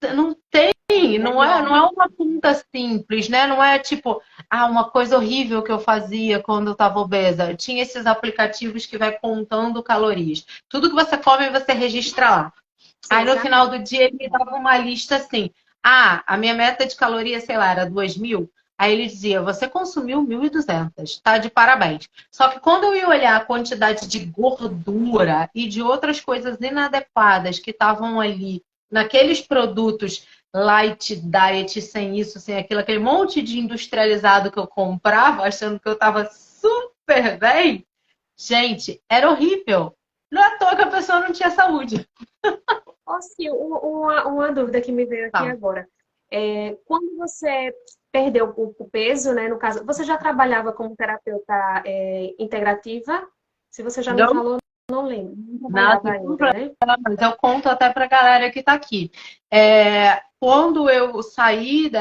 tem, não é uma conta simples, né? Não é tipo, uma coisa horrível que eu fazia quando eu estava obesa. Tinha esses aplicativos que vai contando calorias. Tudo que você come, você registra lá. Aí no final do dia ele me dava uma lista assim. A minha meta de calorias, sei lá, era 2.000. Aí ele dizia, você consumiu 1.200, tá de parabéns. Só que quando eu ia olhar a quantidade de gordura e de outras coisas inadequadas que estavam ali naqueles produtos light diet, sem isso, sem aquilo, aquele monte de industrializado que eu comprava, achando que eu tava super bem, gente, era horrível. Não é à toa que a pessoa não tinha saúde. Sim, uma dúvida que me veio aqui agora. Quando você perdeu o peso, né? No caso, você já trabalhava como terapeuta integrativa? Se você já me falou, não lembro. Não trabalhava ainda, né? Mas eu conto até para a galera que está aqui. Quando eu saí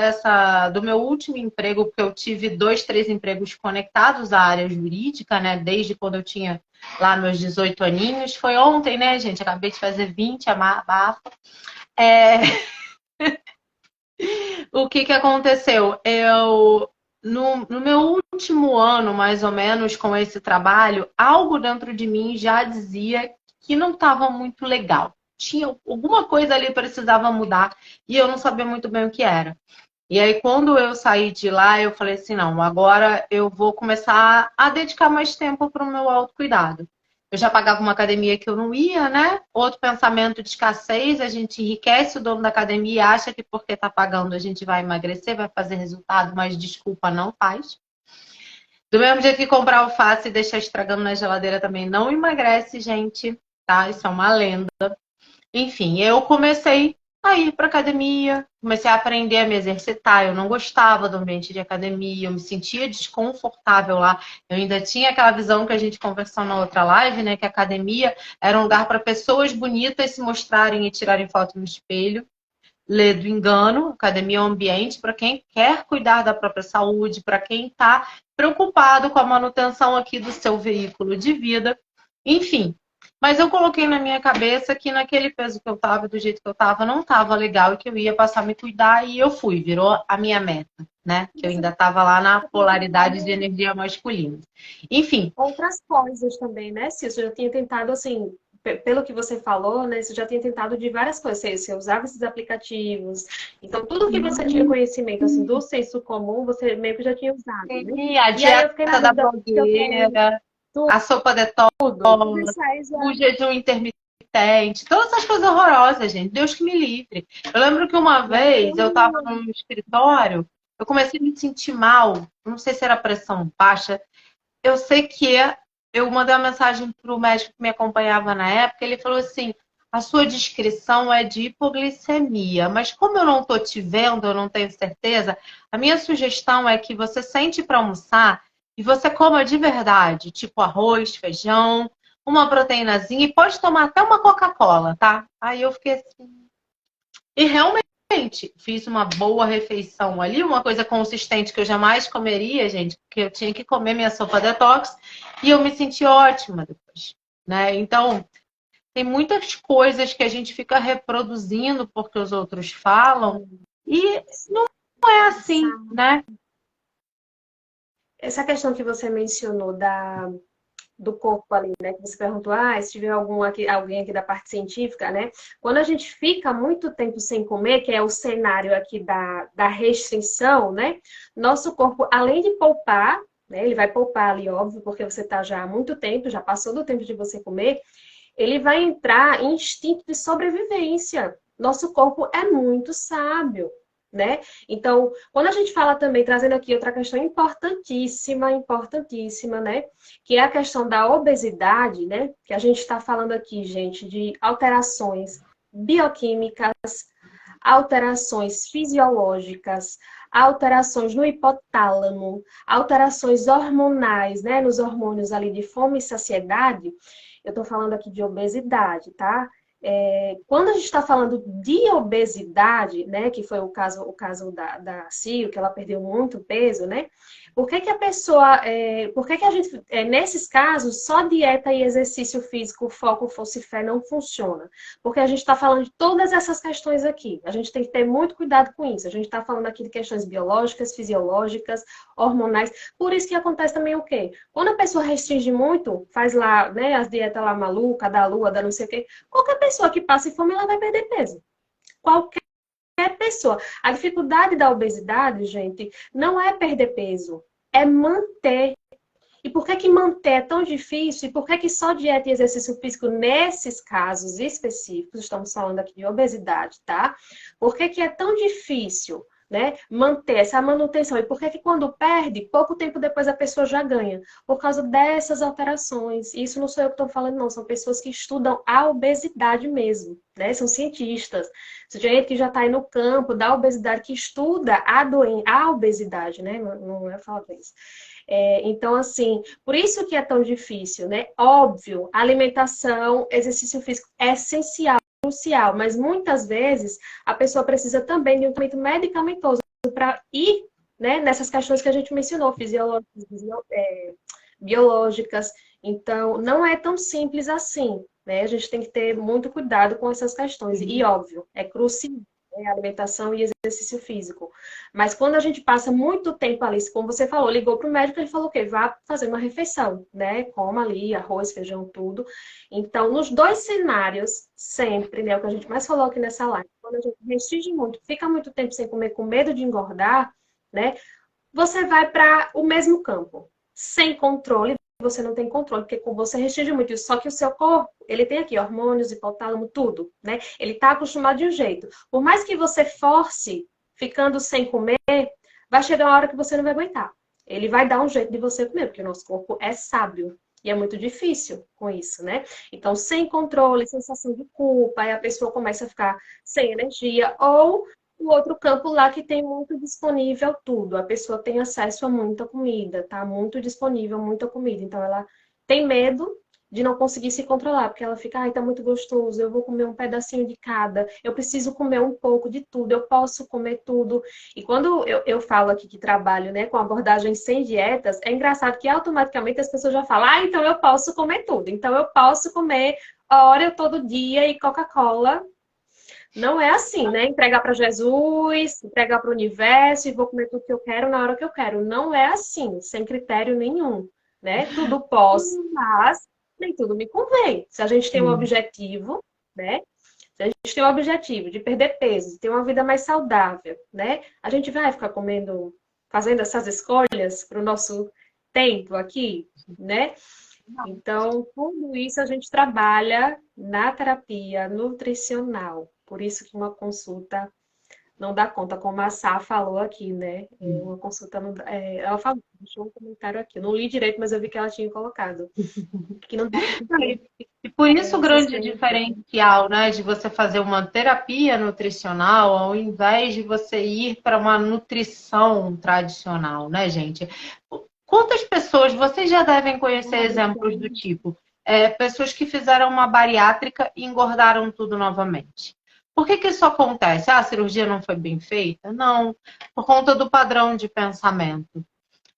do meu último emprego, porque eu tive 2, 3 empregos conectados à área jurídica, né? Desde quando eu tinha lá meus 18 aninhos. Foi ontem, né, gente? Acabei de fazer 20, abafa. O que aconteceu? No meu último ano, mais ou menos, com esse trabalho, algo dentro de mim já dizia que não estava muito legal. Tinha alguma coisa ali que precisava mudar e eu não sabia muito bem o que era. E aí, quando eu saí de lá, eu falei assim, não, agora eu vou começar a dedicar mais tempo para o meu autocuidado. Eu já pagava uma academia que eu não ia, né? Outro pensamento de escassez, a gente enriquece o dono da academia e acha que porque está pagando a gente vai emagrecer, vai fazer resultado, mas desculpa, não faz. Do mesmo jeito que comprar alface e deixar estragando na geladeira também não emagrece, gente, tá? Isso é uma lenda. Enfim, eu comecei a ir para academia, comecei a aprender a me exercitar. Eu não gostava do ambiente de academia, eu me sentia desconfortável lá. Eu ainda tinha aquela visão que a gente conversou na outra live, né? Que a academia era um lugar para pessoas bonitas se mostrarem e tirarem foto no espelho. Lê do engano, academia é um ambiente para quem quer cuidar da própria saúde, para quem está preocupado com a manutenção aqui do seu veículo de vida. Enfim, mas eu coloquei na minha cabeça que naquele peso que eu estava, do jeito que eu estava, não estava legal e que eu ia passar a me cuidar e eu fui, virou a minha meta, né? Que eu ainda estava lá na polaridade de energia masculina. Enfim. Outras coisas também, né, Cis? Eu já tinha tentado, assim, pelo que você falou, né? Você já tinha tentado de várias coisas. Você usava esses aplicativos. Então, tudo que você tinha conhecimento, assim, do senso comum, você meio que já tinha usado, né? E a E aí eu fiquei na dieta da dúvida, se eu quero blogueira, a sopa detox, tudo. Isso aí já... o jejum intermitente, todas essas coisas horrorosas, gente. Deus que me livre. Eu lembro que uma vez eu estava no escritório, eu comecei a me sentir mal, não sei se era pressão baixa, eu sei que eu mandei uma mensagem para o médico que me acompanhava na época, ele falou assim, a sua descrição é de hipoglicemia, mas como eu não estou te vendo, eu não tenho certeza, a minha sugestão é que você sente para almoçar e você coma de verdade, tipo arroz, feijão, uma proteínazinha e pode tomar até uma Coca-Cola, tá? Aí eu fiquei assim. E realmente fiz uma boa refeição ali, uma coisa consistente que eu jamais comeria, gente, porque eu tinha que comer minha sopa detox e eu me senti ótima depois, né? Então, tem muitas coisas que a gente fica reproduzindo porque os outros falam e não é assim, né? Essa questão que você mencionou do corpo ali, né? Que você perguntou, se tiver alguém aqui da parte científica, né? Quando a gente fica muito tempo sem comer, que é o cenário aqui da restrição, né? Nosso corpo, além de poupar, né? Ele vai poupar ali, óbvio, porque você está já há muito tempo, já passou do tempo de você comer, ele vai entrar em instinto de sobrevivência. Nosso corpo é muito sábio, né? Então, quando a gente fala também, trazendo aqui outra questão importantíssima, importantíssima, né? Que é a questão da obesidade, né? Que a gente está falando aqui, gente, de alterações bioquímicas, alterações fisiológicas, alterações no hipotálamo, alterações hormonais, né? Nos hormônios ali de fome e saciedade. Eu estou falando aqui de obesidade, tá? Quando a gente está falando de obesidade, né, que foi o caso da Cio, que ela perdeu muito peso, né? Por que que a pessoa, por que que a gente, nesses casos, só dieta e exercício físico, foco, força e fé não funciona? Porque a gente está falando de todas essas questões aqui. A gente tem que ter muito cuidado com isso. A gente está falando aqui de questões biológicas, fisiológicas, hormonais. Por isso que acontece também o quê? Quando a pessoa restringe muito, faz lá, né, as dietas lá maluca, da lua, da não sei o quê, qualquer pessoa que passe fome, ela vai perder peso. Qualquer pessoa. A dificuldade da obesidade, gente, não é perder peso, é manter. E por que que manter é tão difícil? E por que que só dieta e exercício físico nesses casos específicos, estamos falando aqui de obesidade, tá? Por que que é tão difícil, né, manter essa manutenção? E por que que quando perde, pouco tempo depois a pessoa já ganha? Por causa dessas alterações. Isso não sou eu que estou falando, não. São pessoas que estudam a obesidade mesmo, né? São cientistas. Gente que já está aí no campo da obesidade, que estuda a obesidade, né? Não é falar isso. Então, assim, por isso que é tão difícil, né? Óbvio, alimentação, exercício físico é essencial, crucial, mas muitas vezes a pessoa precisa também de um tratamento medicamentoso para ir, né, nessas questões que a gente mencionou, fisiológicas, biológicas. Então, não é tão simples assim, né? A gente tem que ter muito cuidado com essas questões. E, óbvio, é crucial, né, alimentação e exercício físico. Mas quando a gente passa muito tempo ali, como você falou, ligou para o médico, ele falou o quê? Vá fazer uma refeição, né? Coma ali arroz, feijão, tudo. Então, nos dois cenários, sempre, né? O que a gente mais falou aqui nessa live, quando a gente restringe muito, fica muito tempo sem comer com medo de engordar, né? Você vai para o mesmo campo, sem controle. Você não tem controle, porque você restringe muito isso. Só que o seu corpo, ele tem aqui hormônios, hipotálamo, tudo, né? Ele tá acostumado de um jeito. Por mais que você force, ficando sem comer, vai chegar uma hora que você não vai aguentar. Ele vai dar um jeito de você comer, porque o nosso corpo é sábio. E é muito difícil com isso, né? Então, sem controle, sensação de culpa, aí a pessoa começa a ficar sem energia. Ou o outro campo lá que tem muito disponível tudo. A pessoa tem acesso a muita comida, tá? Muito disponível, muita comida. Então, ela tem medo de não conseguir se controlar, porque ela fica, ai, tá muito gostoso, eu vou comer um pedacinho de cada, eu preciso comer um pouco de tudo, eu posso comer tudo. E quando eu falo aqui que trabalho, né, com abordagem sem dietas, é engraçado que automaticamente as pessoas já falam, ah, então eu posso comer tudo, então eu posso comer Oreo todo dia e Coca-Cola. Não é assim, né? Entregar para Jesus, entregar para o universo e vou comer tudo que eu quero na hora que eu quero. Não é assim, sem critério nenhum, né? Tudo posso, mas nem tudo me convém. Se a gente tem um Sim. objetivo, né? Se a gente tem um objetivo de perder peso, de ter uma vida mais saudável, né? A gente vai ficar comendo, fazendo essas escolhas para o nosso tempo aqui, né? Então, tudo isso a gente trabalha na terapia nutricional. Por isso que uma consulta não dá conta, como a Sá falou aqui, né? Uma consulta não dá, ela falou, deixou um comentário aqui. Eu não li direito, mas eu vi que ela tinha colocado. Que não dá conta. E por isso o Essas grande coisas. diferencial, né, de você fazer uma terapia nutricional ao invés de você ir para uma nutrição tradicional, né, gente? Quantas pessoas vocês já devem conhecer exemplos do tipo? Pessoas que fizeram uma bariátrica e engordaram tudo novamente. Por que que isso acontece? Ah, a cirurgia não foi bem feita? Não, por conta do padrão de pensamento.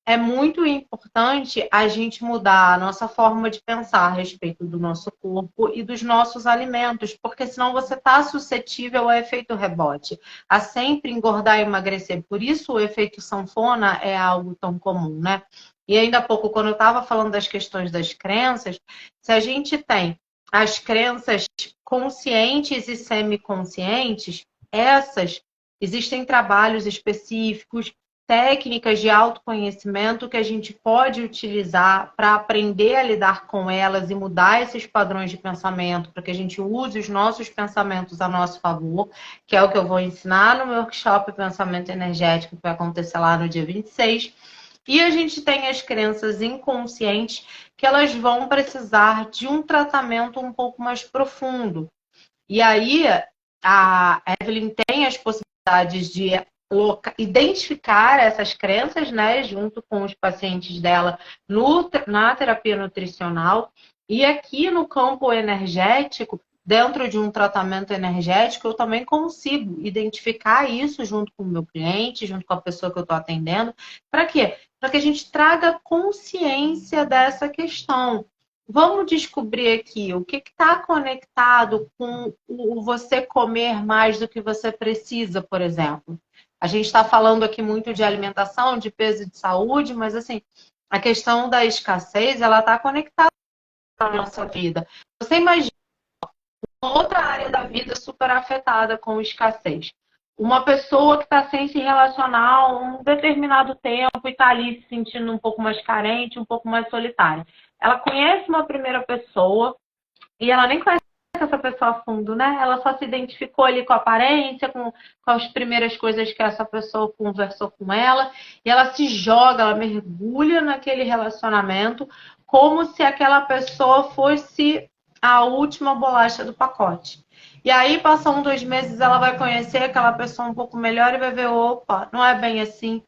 É muito importante a gente mudar a nossa forma de pensar a respeito do nosso corpo e dos nossos alimentos, porque senão você está suscetível ao efeito rebote, a sempre engordar e emagrecer. Por isso o efeito sanfona é algo tão comum, né? E ainda há pouco, quando eu estava falando das questões das crenças, se a gente tem as crenças conscientes e semiconscientes, essas existem trabalhos específicos, técnicas de autoconhecimento que a gente pode utilizar para aprender a lidar com elas e mudar esses padrões de pensamento, para que a gente use os nossos pensamentos a nosso favor, que é o que eu vou ensinar no meu workshop Pensamento Energético, que vai acontecer lá no dia 26. E a gente tem as crenças inconscientes, que elas vão precisar de um tratamento um pouco mais profundo. E aí, a Evelyn tem as possibilidades de identificar essas crenças, né, junto com os pacientes dela na terapia nutricional. E aqui no campo energético, dentro de um tratamento energético, eu também consigo identificar isso junto com o meu cliente, junto com a pessoa que eu estou atendendo. Para quê? Para que a gente traga consciência dessa questão. Vamos descobrir aqui o que está conectado com o você comer mais do que você precisa, por exemplo. A gente está falando aqui muito de alimentação, de peso e de saúde, mas assim, a questão da escassez, ela está conectada na nossa vida. Você imagina outra área da vida super afetada com escassez. Uma pessoa que está sem se relacionar um determinado tempo e está ali se sentindo um pouco mais carente, um pouco mais solitária. Ela conhece uma primeira pessoa e ela nem conhece essa pessoa a fundo, né? Ela só se identificou ali com a aparência, com as primeiras coisas que essa pessoa conversou com ela, e ela se joga, ela mergulha naquele relacionamento como se aquela pessoa fosse a última bolacha do pacote. E aí, passam 2 meses, ela vai conhecer aquela pessoa um pouco melhor e vai ver, opa, não é bem assim.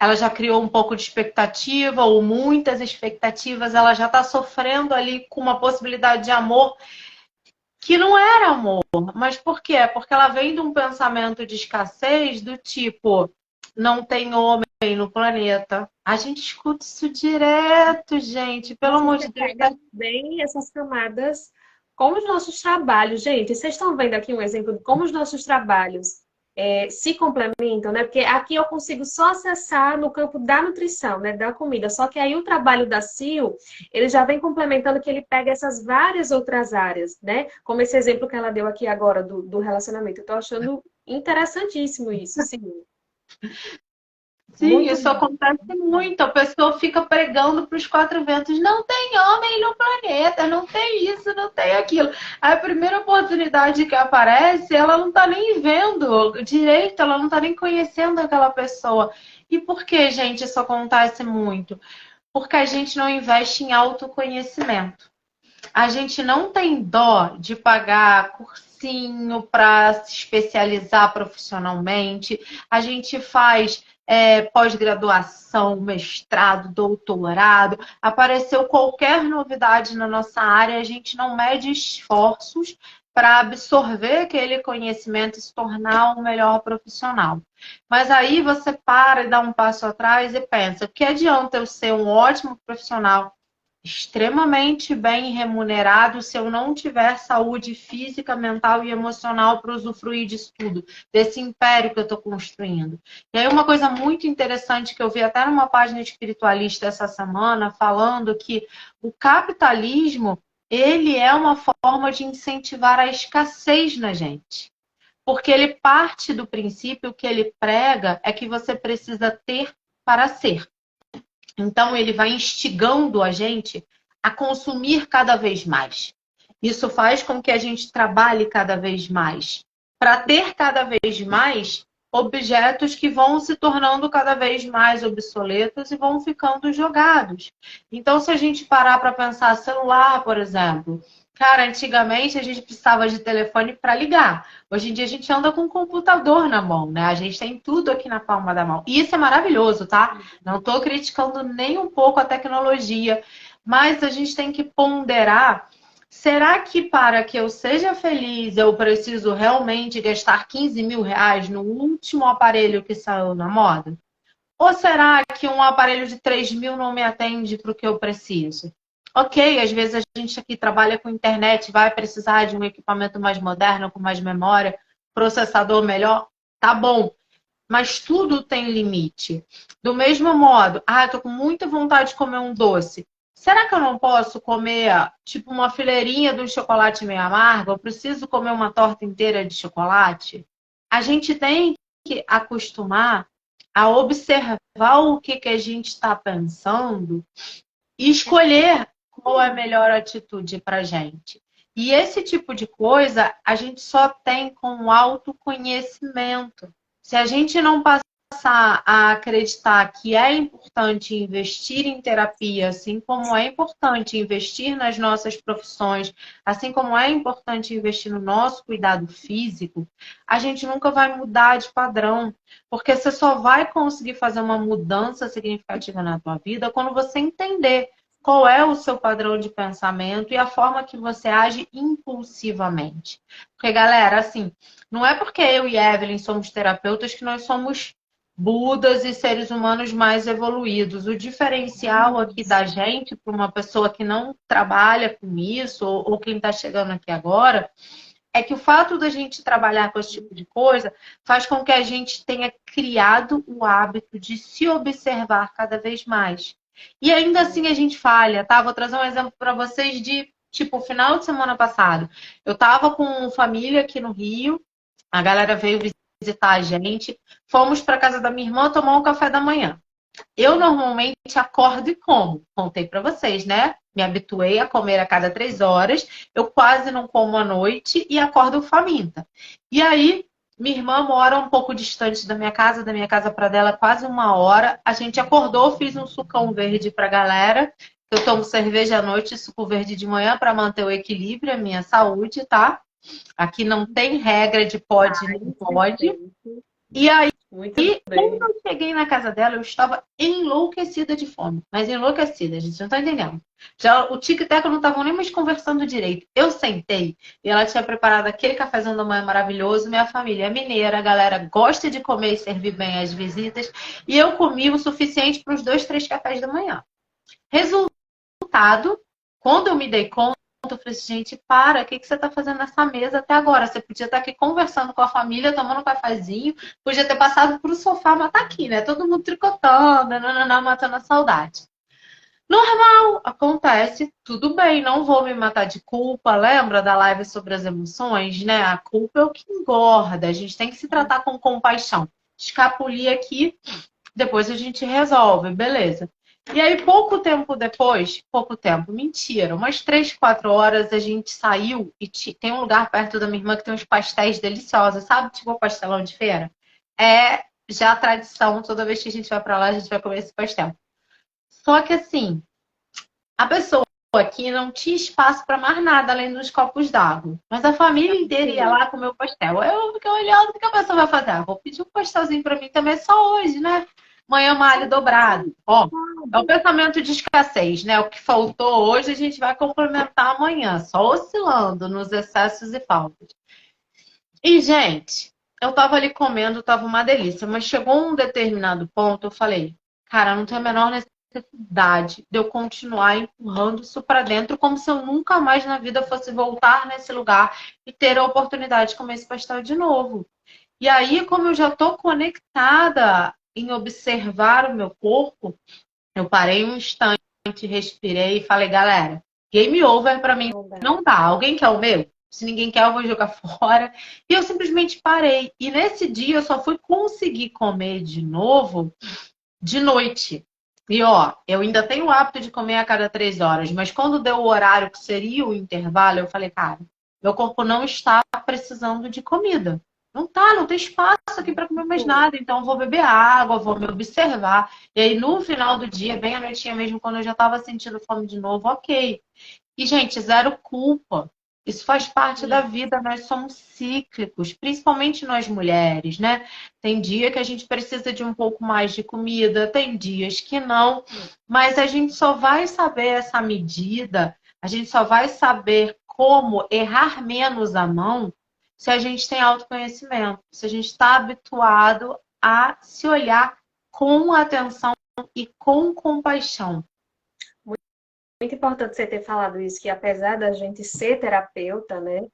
Ela já criou um pouco de expectativa ou muitas expectativas, ela já está sofrendo ali com uma possibilidade de amor que não era amor. Mas por quê? Porque ela vem de um pensamento de escassez do tipo, não tem homem no planeta. A gente escuta isso direto, gente. Pelo Isso amor você de Deus. pega bem essas camadas com os nossos trabalhos. Gente, vocês estão vendo aqui um exemplo de como os nossos trabalhos se complementam, né? Porque aqui eu consigo só acessar no campo da nutrição, né? Da comida. Só que aí o trabalho da Sil, ele já vem complementando que ele pega essas várias outras áreas, né? Como esse exemplo que ela deu aqui agora do relacionamento. Eu tô achando interessantíssimo isso, sim. Sim, Muito isso bom. acontece muito. A pessoa fica pregando para os quatro ventos: não tem homem no planeta, não tem isso, não tem aquilo. Aí a primeira oportunidade que aparece, ela não está nem vendo direito, ela não está nem conhecendo aquela pessoa. E por que, gente, isso acontece muito? Porque a gente não investe em autoconhecimento. A gente não tem dó de pagar cursinho para se especializar profissionalmente. A gente faz pós-graduação, mestrado, doutorado. Apareceu qualquer novidade na nossa área, a gente não mede esforços para absorver aquele conhecimento e se tornar um melhor profissional. Mas aí você para e dá um passo atrás e pensa, o que adianta eu ser um ótimo profissional, extremamente bem remunerado, se eu não tiver saúde física, mental e emocional para usufruir disso tudo, desse império que eu estou construindo. E aí uma coisa muito interessante que eu vi até numa página espiritualista essa semana, falando que o capitalismo, ele é uma forma de incentivar a escassez na gente. Porque ele parte do princípio que ele prega é que você precisa ter para ser. Então, ele vai instigando a gente a consumir cada vez mais. Isso faz com que a gente trabalhe cada vez mais, para ter cada vez mais objetos que vão se tornando cada vez mais obsoletos e vão ficando jogados. Então, se a gente parar para pensar celular, por exemplo, cara, antigamente a gente precisava de telefone para ligar. Hoje em dia a gente anda com um computador na mão, né? A gente tem tudo aqui na palma da mão. E isso é maravilhoso, tá? Não estou criticando nem um pouco a tecnologia, mas a gente tem que ponderar. Será que para que eu seja feliz eu preciso realmente gastar 15 mil reais no último aparelho que saiu na moda? Ou será que um aparelho de 3 mil não me atende para o que eu preciso? Ok, às vezes a gente aqui trabalha com internet, vai precisar de um equipamento mais moderno, com mais memória, processador melhor, tá bom. Mas tudo tem limite. Do mesmo modo, eu tô com muita vontade de comer um doce. Será que eu não posso comer, tipo, uma fileirinha de um chocolate meio amargo? Eu preciso comer uma torta inteira de chocolate? A gente tem que acostumar a observar o que a gente está pensando e escolher qual é a melhor atitude para a gente. E esse tipo de coisa a gente só tem com o autoconhecimento. Se a gente não passar a acreditar que é importante investir em terapia, assim como é importante investir nas nossas profissões, assim como é importante investir no nosso cuidado físico, a gente nunca vai mudar de padrão. Porque você só vai conseguir fazer uma mudança significativa na tua vida quando você entender qual é o seu padrão de pensamento e a forma que você age impulsivamente. Porque, galera, assim, não é porque eu e Evelyn somos terapeutas que nós somos Budas e seres humanos mais evoluídos. O diferencial aqui da gente, para uma pessoa que não trabalha com isso, ou quem está chegando aqui agora, é que o fato da gente trabalhar com esse tipo de coisa faz com que a gente tenha criado o hábito de se observar cada vez mais. E ainda assim a gente falha, tá? Vou trazer um exemplo para vocês de, tipo, final de semana passado. Eu tava com família aqui no Rio, a galera veio visitar a gente, fomos para casa da minha irmã tomar um café da manhã. Eu normalmente acordo e como. Contei para vocês, né? Me habituei a comer a cada 3 horas. Eu quase não como à noite e acordo faminta. E aí, minha irmã mora um pouco distante da minha casa para dela quase 1 hora. A gente acordou, fiz um sucão verde para a galera. Eu tomo cerveja à noite e suco verde de manhã para manter o equilíbrio, a minha saúde, tá? Aqui não tem regra de pode e não pode. E aí, quando eu cheguei na casa dela, eu estava enlouquecida de fome. Mas enlouquecida, a gente não tá entendendo. Já o Tico e Teco não estavam nem mais conversando direito. Eu sentei e ela tinha preparado aquele cafezão da manhã maravilhoso. Minha família é mineira, a galera gosta de comer e servir bem as visitas. E eu comi o suficiente para os 2, 3 cafés da manhã. Resultado, quando eu me dei conta, eu falei assim, gente, para, o que você está fazendo nessa mesa até agora? Você podia estar aqui conversando com a família, tomando um cafezinho, podia ter passado para o sofá, mas tá aqui, né? Todo mundo tricotando, nananã, matando a saudade. Normal, acontece, tudo bem, não vou me matar de culpa. Lembra da live sobre as emoções, né? A culpa é o que engorda, a gente tem que se tratar com compaixão. Escapulir aqui, depois a gente resolve, beleza. E aí, pouco tempo depois, pouco tempo, mentira, umas 3, 4 horas a gente saiu e tem um lugar perto da minha irmã que tem uns pastéis deliciosos, sabe? Tipo um pastelão de feira. É já a tradição, toda vez que a gente vai pra lá, a gente vai comer esse pastel. Só que assim, a pessoa aqui não tinha espaço para mais nada além dos copos d'água. Mas a família inteira ia Sim. lá comer o pastel. Eu fiquei olhando o que a pessoa vai fazer. Ah, vou pedir um pastelzinho para mim também só hoje, né? Amanhã malho dobrado. Ó, é o pensamento de escassez, né? O que faltou hoje a gente vai complementar amanhã, só oscilando nos excessos e faltas. E, gente, eu tava ali comendo, tava uma delícia, mas chegou um determinado ponto, eu falei, cara, não tem a menor necessidade de eu continuar empurrando isso pra dentro, como se eu nunca mais na vida fosse voltar nesse lugar e ter a oportunidade de comer esse pastel de novo. E aí, como eu já tô conectada em observar o meu corpo, eu parei um instante, respirei e falei, galera, game over pra mim Não dá. não dá. Alguém quer o meu? Se ninguém quer, eu vou jogar fora. E eu simplesmente parei. E nesse dia eu só fui conseguir comer de novo de noite. E ó, eu ainda tenho o hábito de comer a cada 3 horas, mas quando deu o horário que seria o intervalo, eu falei, cara, meu corpo não está precisando de comida. Não tá, não tem espaço aqui para comer mais Sim. nada. Então eu vou beber água, vou me observar. E aí no final do dia, bem à noitinha mesmo, quando eu já estava sentindo fome de novo, ok. E, gente, zero culpa. Isso faz parte da E vida, nós somos cíclicos, principalmente nós mulheres, né? Tem dia que a gente precisa de um pouco mais de comida, tem dias que não, mas a gente só vai saber essa medida, a gente só vai saber como errar menos a mão se a gente tem autoconhecimento, se a gente está habituado a se olhar com atenção e com compaixão. muito importante você ter falado isso, que apesar da gente ser terapeuta, né?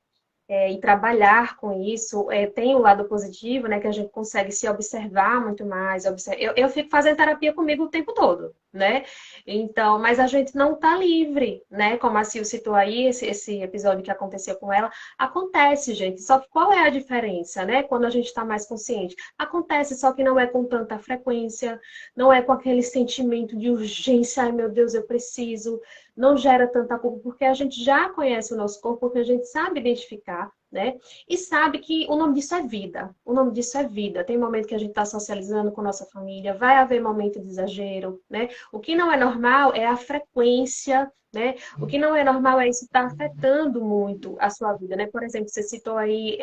E trabalhar com isso, tem o lado positivo, né, que a gente consegue se observar muito mais. Eu fico fazendo terapia comigo o tempo todo, né? Então, mas a gente não tá livre, né? Como a Sil citou aí, esse episódio que aconteceu com ela, acontece, gente. Só que qual é a diferença, né? Quando a gente está mais consciente. Acontece, só que não é com tanta frequência, não é com aquele sentimento de urgência, ai meu Deus, eu preciso, não gera tanta culpa, porque a gente já conhece o nosso corpo, porque a gente sabe identificar, né? E sabe que o nome disso é vida. O nome disso é vida. Tem momento que a gente está socializando com nossa família, vai haver momento de exagero, né? O que não é normal é a frequência, né? O que não é normal é isso estar afetando muito a sua vida, né? Por exemplo, você citou aí,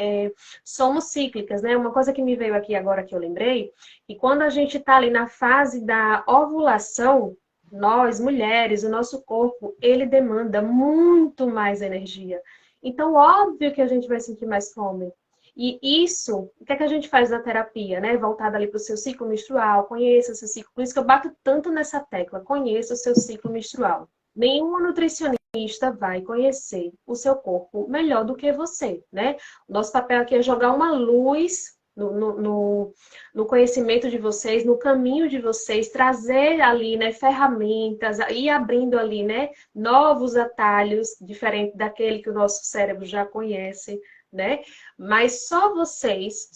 somos cíclicas, né? Uma coisa que me veio aqui agora que eu lembrei, que quando a gente está ali na fase da ovulação, nós, mulheres, o nosso corpo, ele demanda muito mais energia. Então, óbvio que a gente vai sentir mais fome. E isso, o que é que a gente faz na terapia, né? Voltada ali para o seu ciclo menstrual, conheça o seu ciclo. Por isso que eu bato tanto nessa tecla, conheça o seu ciclo menstrual. Nenhuma nutricionista vai conhecer o seu corpo melhor do que você, né? O nosso papel aqui é jogar uma luz no conhecimento de vocês, no caminho de vocês, trazer ali, né, ferramentas, ir abrindo ali, né, novos atalhos, diferente daquele que o nosso cérebro já conhece, né? Mas só vocês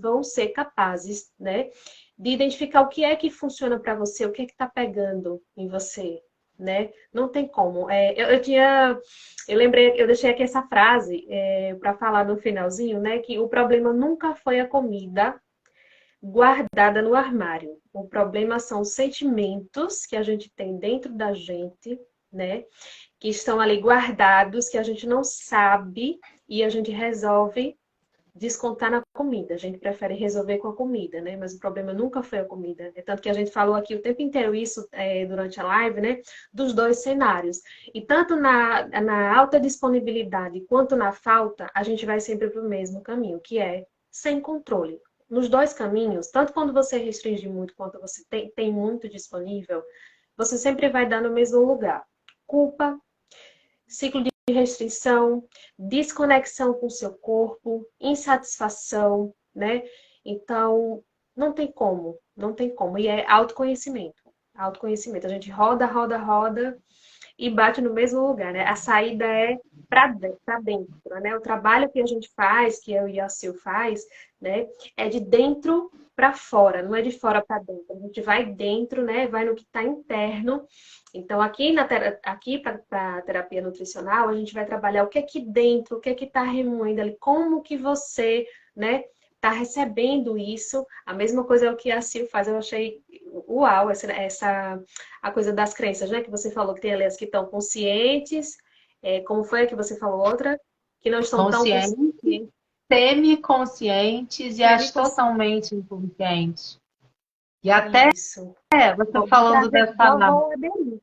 vão ser capazes, né, de identificar o que é que funciona para você, o que é que está pegando em você, né? Não tem como. Eu lembrei, eu deixei aqui essa frase para falar no finalzinho, né? Que o problema nunca foi a comida guardada no armário. O problema são os sentimentos que a gente tem dentro da gente, né? Que estão ali guardados, que a gente não sabe e a gente resolve descontar na comida. A gente prefere resolver com a comida, né? Mas o problema nunca foi a comida. É tanto que a gente falou aqui o tempo inteiro isso durante a live, né? Dos dois cenários. E tanto na alta disponibilidade quanto na falta, a gente vai sempre para o mesmo caminho, que é sem controle. Nos dois caminhos, tanto quando você restringe muito quanto você tem muito disponível, você sempre vai dar no mesmo lugar. Culpa, ciclo de restrição, desconexão com o seu corpo, insatisfação, né? Então, não tem como, não tem como. E é autoconhecimento. Autoconhecimento. A gente roda, roda, roda e bate no mesmo lugar, né? A saída é para dentro, né? O trabalho que a gente faz, que eu e a Sil faz, né? É de dentro para fora, não é de fora para dentro. A gente vai dentro, né? Vai no que está interno. Então, aqui para a terapia nutricional, a gente vai trabalhar o que é aqui dentro, o que é que está remoendo ali, como que você, né? tá recebendo isso. A mesma coisa que a Sil faz, eu achei uau, a coisa das crenças, né? Que você falou que tem ali as que estão conscientes, como foi a que você falou outra? Que não estão tão Consciente, conscientes. semi-conscientes e as totalmente inconscientes. E até Isso. você Vou falando trazer, dessa, vou aderir.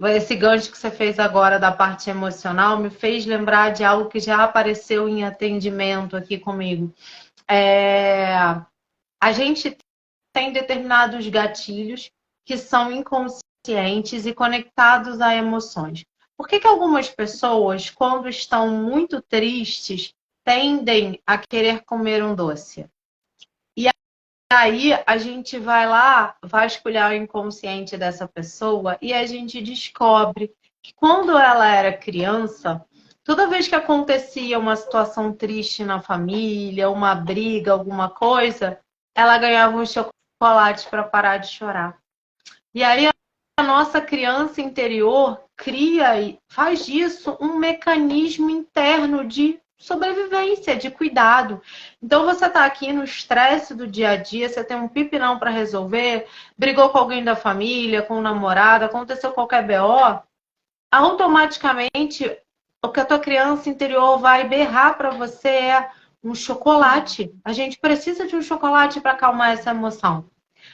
esse gancho que você fez agora da parte emocional me fez lembrar de algo que já apareceu em atendimento aqui comigo. A gente tem determinados gatilhos que são inconscientes e conectados a emoções. Por que algumas pessoas, quando estão muito tristes, tendem a querer comer um doce? E aí a gente vai lá vasculhar o inconsciente dessa pessoa e a gente descobre que quando ela era criança, toda vez que acontecia uma situação triste na família, uma briga, alguma coisa, ela ganhava um chocolate para parar de chorar. E aí a nossa criança interior cria e faz disso um mecanismo interno de sobrevivência, de cuidado. Então você está aqui no estresse do dia a dia, você tem um pipinão para resolver, brigou com alguém da família, com o namorado, aconteceu qualquer BO, automaticamente o que a tua criança interior vai berrar para você é um chocolate. A gente precisa de um chocolate para acalmar essa emoção.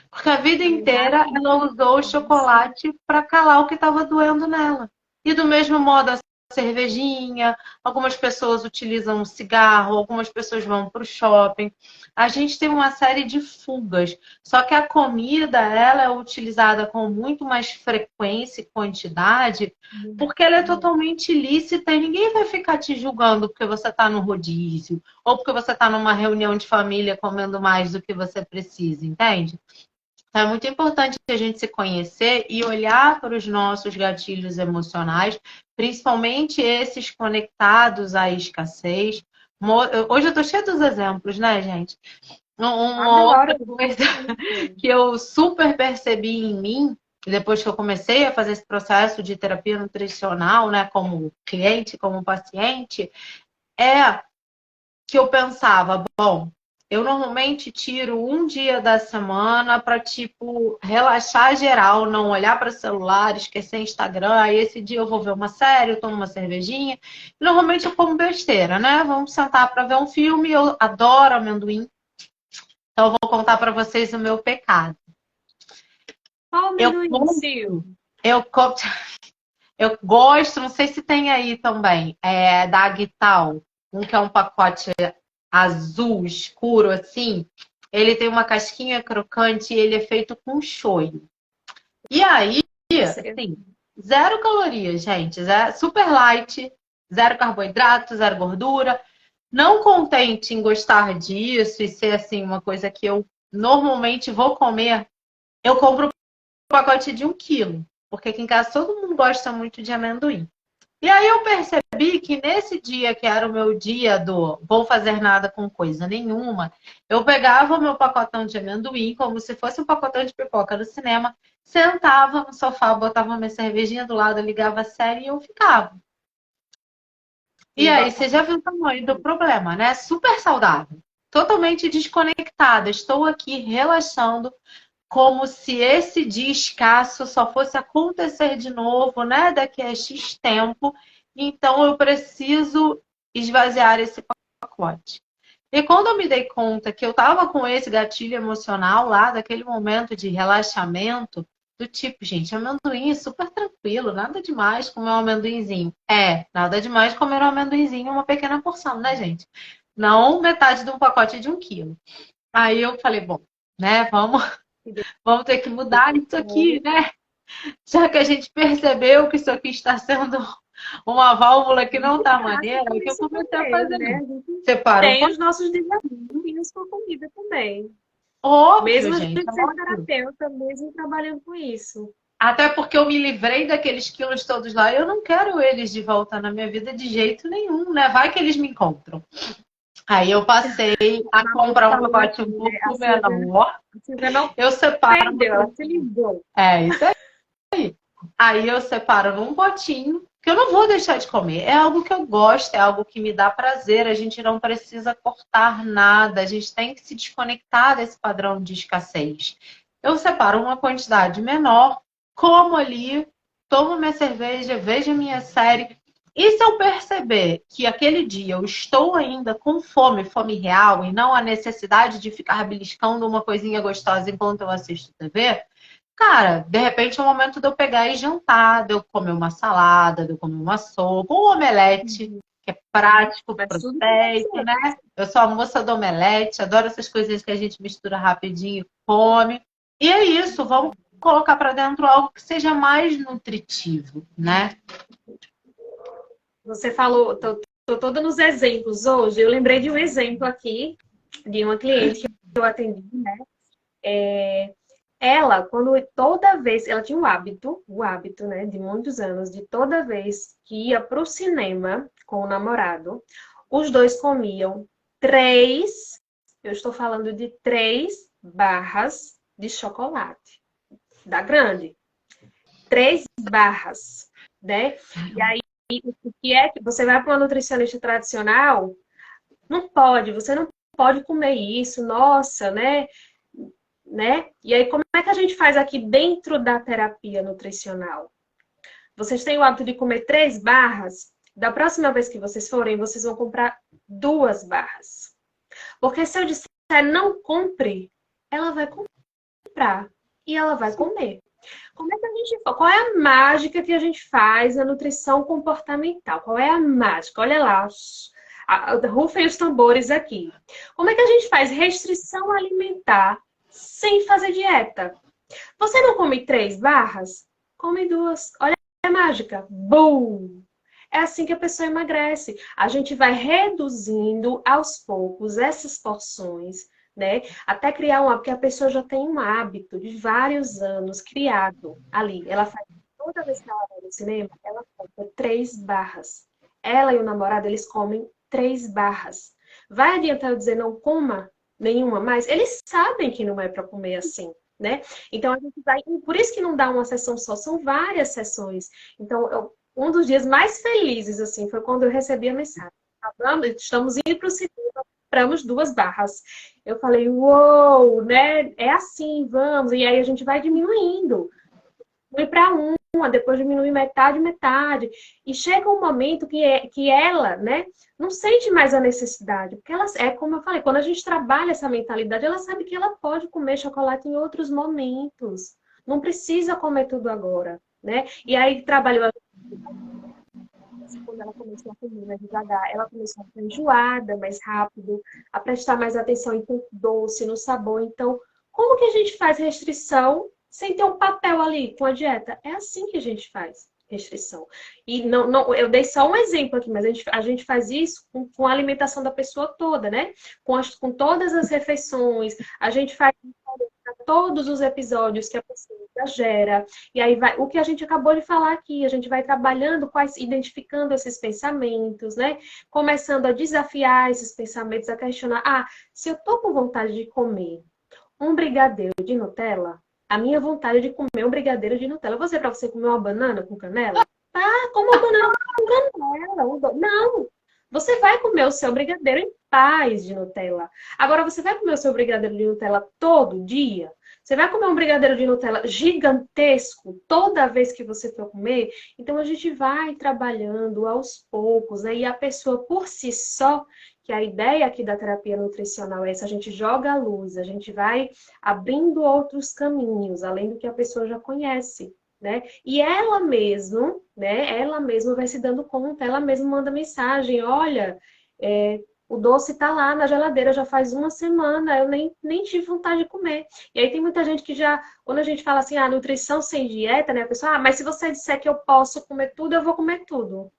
Porque a vida inteira ela usou o chocolate para calar o que estava doendo nela. E do mesmo modo a cervejinha, algumas pessoas utilizam o cigarro, algumas pessoas vão para o shopping. A gente tem uma série de fugas. Só que a comida ela é utilizada com muito mais frequência e quantidade porque ela é totalmente ilícita e ninguém vai ficar te julgando porque você está no rodízio ou porque você está numa reunião de família comendo mais do que você precisa, entende? É muito importante a gente se conhecer e olhar para os nossos gatilhos emocionais, principalmente esses conectados à escassez. Hoje eu estou cheia dos exemplos, né, gente? Uma outra coisa que eu super percebi em mim, depois que eu comecei a fazer esse processo de terapia nutricional, né, como cliente, como paciente, é que eu pensava, bom, eu normalmente tiro um dia da semana para, tipo, relaxar geral, não olhar para o celular, esquecer Instagram. Aí esse dia eu vou ver uma série, eu tomo uma cervejinha. Normalmente eu como besteira, né? Vamos sentar para ver um filme. Eu adoro amendoim. Então eu vou contar para vocês o meu pecado. Qual amendoim, Sil? Eu gosto, não sei se tem aí também, da Aguital, um que é um pacote azul escuro assim. Ele tem uma casquinha crocante e ele é feito com shoyu. E aí, assim, zero calorias, gente. Super light, zero carboidrato, zero gordura. Não contente em gostar disso e ser assim uma coisa que eu normalmente vou comer, eu compro um pacote de 1 quilo. Porque aqui em casa todo mundo gosta muito de amendoim. E aí eu percebi que nesse dia, que era o meu dia do vou fazer nada com coisa nenhuma, eu pegava o meu pacotão de amendoim, como se fosse um pacotão de pipoca no cinema, sentava no sofá, botava minha cervejinha do lado, ligava a série e eu ficava. E aí você já viu o tamanho do problema, né? Super saudável, totalmente desconectada. Estou aqui relaxando, como se esse dia escasso só fosse acontecer de novo, né? Daqui a X tempo. Então eu preciso esvaziar esse pacote. E quando eu me dei conta que eu estava com esse gatilho emocional lá, daquele momento de relaxamento, do tipo, gente, amendoim é super tranquilo, nada demais comer um amendoinzinho. Nada demais comer um amendoinzinho, uma pequena porção, né, gente? Não metade de um pacote de 1 quilo. Aí eu falei, bom, né, vamos ter que mudar isso aqui, né? Já que a gente percebeu que isso aqui está sendo uma válvula que não está maneira, o que eu comecei a fazer? Né? Tem os nossos desafios com a comida também. Óbvio, mesmo a gente, gente sendo terapeuta, mesmo trabalhando com isso. Até porque eu me livrei daqueles quilos todos lá. Eu não quero eles de volta na minha vida de jeito nenhum, né? Vai que eles me encontram. Aí eu passei a comprar um pacote um pouco menor. Eu separo. Ela se ligou. Isso aí. Aí eu separo num potinho que eu não vou deixar de comer. É algo que eu gosto, é algo que me dá prazer. A gente não precisa cortar nada, a gente tem que se desconectar desse padrão de escassez. Eu separo uma quantidade menor, como ali, tomo minha cerveja, vejo minha série. E se eu perceber que aquele dia eu estou ainda com fome, fome real, e não a necessidade de ficar beliscando uma coisinha gostosa enquanto eu assisto TV, cara, de repente é o momento de eu pegar e jantar, de eu comer uma salada, de eu comer uma sopa, um omelete, que é prático, proteico, né? Eu sou a moça do omelete, adoro essas coisinhas que a gente mistura rapidinho e come. E é isso, vamos colocar para dentro algo que seja mais nutritivo, né? Você falou, tô toda nos exemplos hoje. Eu lembrei de um exemplo aqui, de uma cliente que eu atendi, né? Ela, quando toda vez, ela tinha o hábito, né, de muitos anos, de toda vez que ia para o cinema com o namorado, os dois comiam eu estou falando de 3 barras de chocolate, da grande. 3 barras, né? E aí, o que é que você vai para uma nutricionista tradicional? Você não pode comer isso, nossa, né? E aí, como é que a gente faz aqui dentro da terapia nutricional? Vocês têm o hábito de comer 3 barras? Da próxima vez que vocês forem, vocês vão comprar 2 barras. Porque se eu disser não compre, ela vai comprar e ela vai comer. Como é que a gente, qual é a mágica que a gente faz na nutrição comportamental? Qual é a mágica? Olha lá, rufem os tambores aqui. Como é que a gente faz restrição alimentar sem fazer dieta? Você não come 3 barras? Come 2. Olha a mágica. Boom! É assim que a pessoa emagrece. A gente vai reduzindo aos poucos essas porções, né? Até criar porque a pessoa já tem um hábito de vários anos criado ali. Ela faz toda vez que ela vai no cinema, ela compra 3 barras. Ela e o namorado, eles comem 3 barras. Vai adiantar eu dizer não coma nenhuma mais? Eles sabem que não é para comer assim, né? Então a gente vai. Por isso que não dá uma sessão só, são várias sessões. Então, um dos dias mais felizes, assim, foi quando eu recebi a mensagem. Estamos indo para o cinema, compramos 2 barras. Eu falei, uou, né? É assim, vamos. E aí a gente vai diminuindo. Diminui para uma, depois diminui metade, metade. E chega um momento que ela, né, não sente mais a necessidade. Porque ela, como eu falei, quando a gente trabalha essa mentalidade, ela sabe que ela pode comer chocolate em outros momentos. Não precisa comer tudo agora, né? E aí trabalhou quando ela começou a comer mais devagar, ela começou a ficar enjoada mais rápido, a prestar mais atenção em tanto doce, no sabor. Então, como que a gente faz restrição sem ter um papel ali com a dieta? É assim que a gente faz restrição. E não, eu dei só um exemplo aqui, mas a gente faz isso com a alimentação da pessoa toda, né? Com todas as refeições, a gente faz todos os episódios que a pessoa exagera. E aí vai o que a gente acabou de falar aqui, a gente vai trabalhando, identificando esses pensamentos, né? Começando a desafiar esses pensamentos, a questionar, se eu tô com vontade de comer um brigadeiro de Nutella, a minha vontade é de comer um brigadeiro de Nutella. Vou dizer pra você comer uma banana com canela? Como uma banana com canela. Não! Você vai comer o seu brigadeiro em paz de Nutella. Agora, você vai comer o seu brigadeiro de Nutella todo dia? Você vai comer um brigadeiro de Nutella gigantesco toda vez que você for comer? Então, a gente vai trabalhando aos poucos, né? E a pessoa por si só, que a ideia aqui da terapia nutricional é essa, a gente joga a luz, a gente vai abrindo outros caminhos, além do que a pessoa já conhece. Né? E ela mesma, né? Ela mesma vai se dando conta, ela mesma manda mensagem, olha, o doce tá lá na geladeira já faz uma semana, eu nem tive vontade de comer. E aí tem muita gente que já, quando a gente fala assim, nutrição sem dieta, né? A pessoa, mas se você disser que eu posso comer tudo, eu vou comer tudo.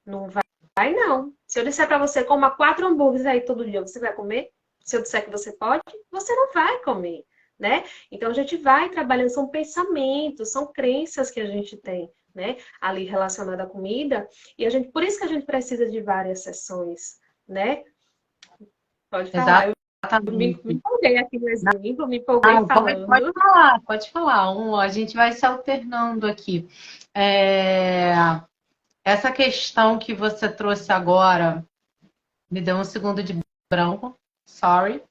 Não vai não. Se eu disser pra você, coma 4 hambúrgueres aí todo dia, você vai comer? Se eu disser que você pode, você não vai comer. Né? Então a gente vai trabalhando, são pensamentos, são crenças que a gente tem, né? Ali relacionada à comida, e por isso que a gente precisa de várias sessões, né? Pode falar. Exatamente. Me empolguei aqui no exemplo, me empolguei falando. Pode falar. A gente vai se alternando aqui. essa questão que você trouxe agora, me deu um segundo de branco, sorry.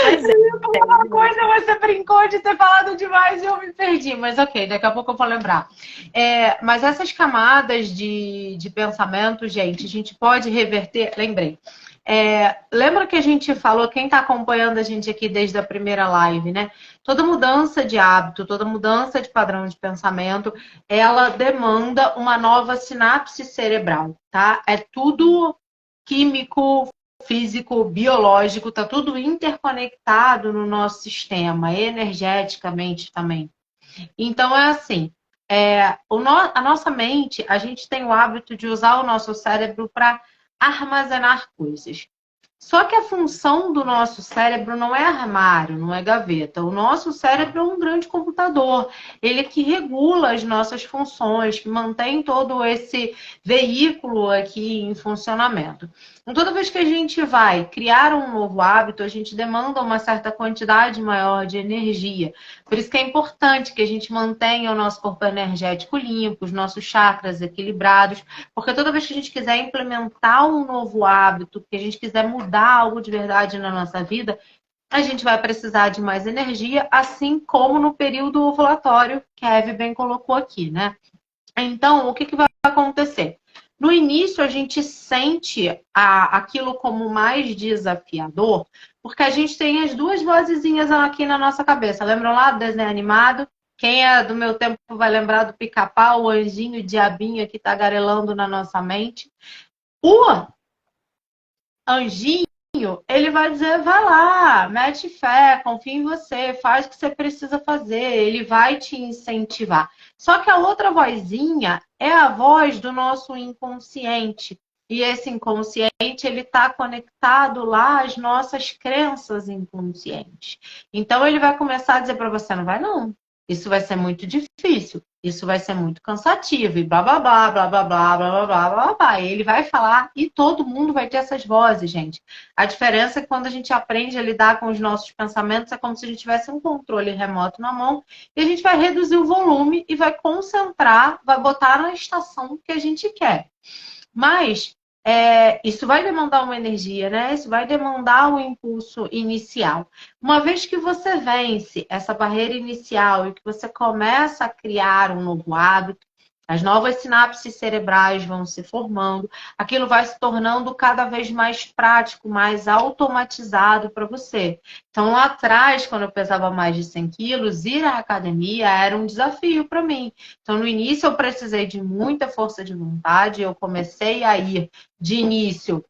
Mas é. Uma coisa, você brincou de ter falado demais e eu me perdi, mas ok, daqui a pouco eu vou lembrar. Mas essas camadas de pensamento, gente, a gente pode reverter. Lembrei. Lembra que a gente falou, quem está acompanhando a gente aqui desde a primeira live, né? Toda mudança de hábito, toda mudança de padrão de pensamento, ela demanda uma nova sinapse cerebral, tá? É tudo químico, físico, biológico, tá tudo interconectado no nosso sistema, energeticamente também. Então é assim, a nossa mente, a gente tem o hábito de usar o nosso cérebro para armazenar coisas. Só que a função do nosso cérebro não é armário, não é gaveta. O nosso cérebro é um grande computador. Ele que regula as nossas funções, que mantém todo esse veículo aqui em funcionamento. Então, toda vez que a gente vai criar um novo hábito, a gente demanda uma certa quantidade maior de energia. Por isso que é importante que a gente mantenha o nosso corpo energético limpo, os nossos chakras equilibrados, porque toda vez que a gente quiser implementar um novo hábito, que a gente quiser mudar algo de verdade na nossa vida, a gente vai precisar de mais energia, assim como no período ovulatório, que a Eve bem colocou aqui, né? Então, o que vai acontecer? No início, a gente sente aquilo como mais desafiador, porque a gente tem as duas vozezinhas aqui na nossa cabeça. Lembram lá do desenho animado? Quem é do meu tempo vai lembrar do pica-pau, o anjinho, o diabinho aqui tagarelando na nossa mente. O anjinho, ele vai dizer, vai lá, mete fé, confia em você, faz o que você precisa fazer, ele vai te incentivar. Só que a outra vozinha é a voz do nosso inconsciente. E esse inconsciente, ele está conectado lá às nossas crenças inconscientes. Então, ele vai começar a dizer para você, não vai não. Isso vai ser muito difícil. Isso vai ser muito cansativo. E blá, blá, blá, blá, blá, blá, blá, blá, blá, blá, blá. Ele vai falar e todo mundo vai ter essas vozes, gente. A diferença é que quando a gente aprende a lidar com os nossos pensamentos, é como se a gente tivesse um controle remoto na mão e a gente vai reduzir o volume e vai concentrar, vai botar na estação que a gente quer. Mas isso vai demandar uma energia, né? Isso vai demandar um impulso inicial. Uma vez que você vence essa barreira inicial e que você começa a criar um novo hábito, as novas sinapses cerebrais vão se formando, aquilo vai se tornando cada vez mais prático, mais automatizado para você. Então, lá atrás, quando eu pesava mais de 100 quilos, ir à academia era um desafio para mim. Então, no início, eu precisei de muita força de vontade, eu comecei a ir de início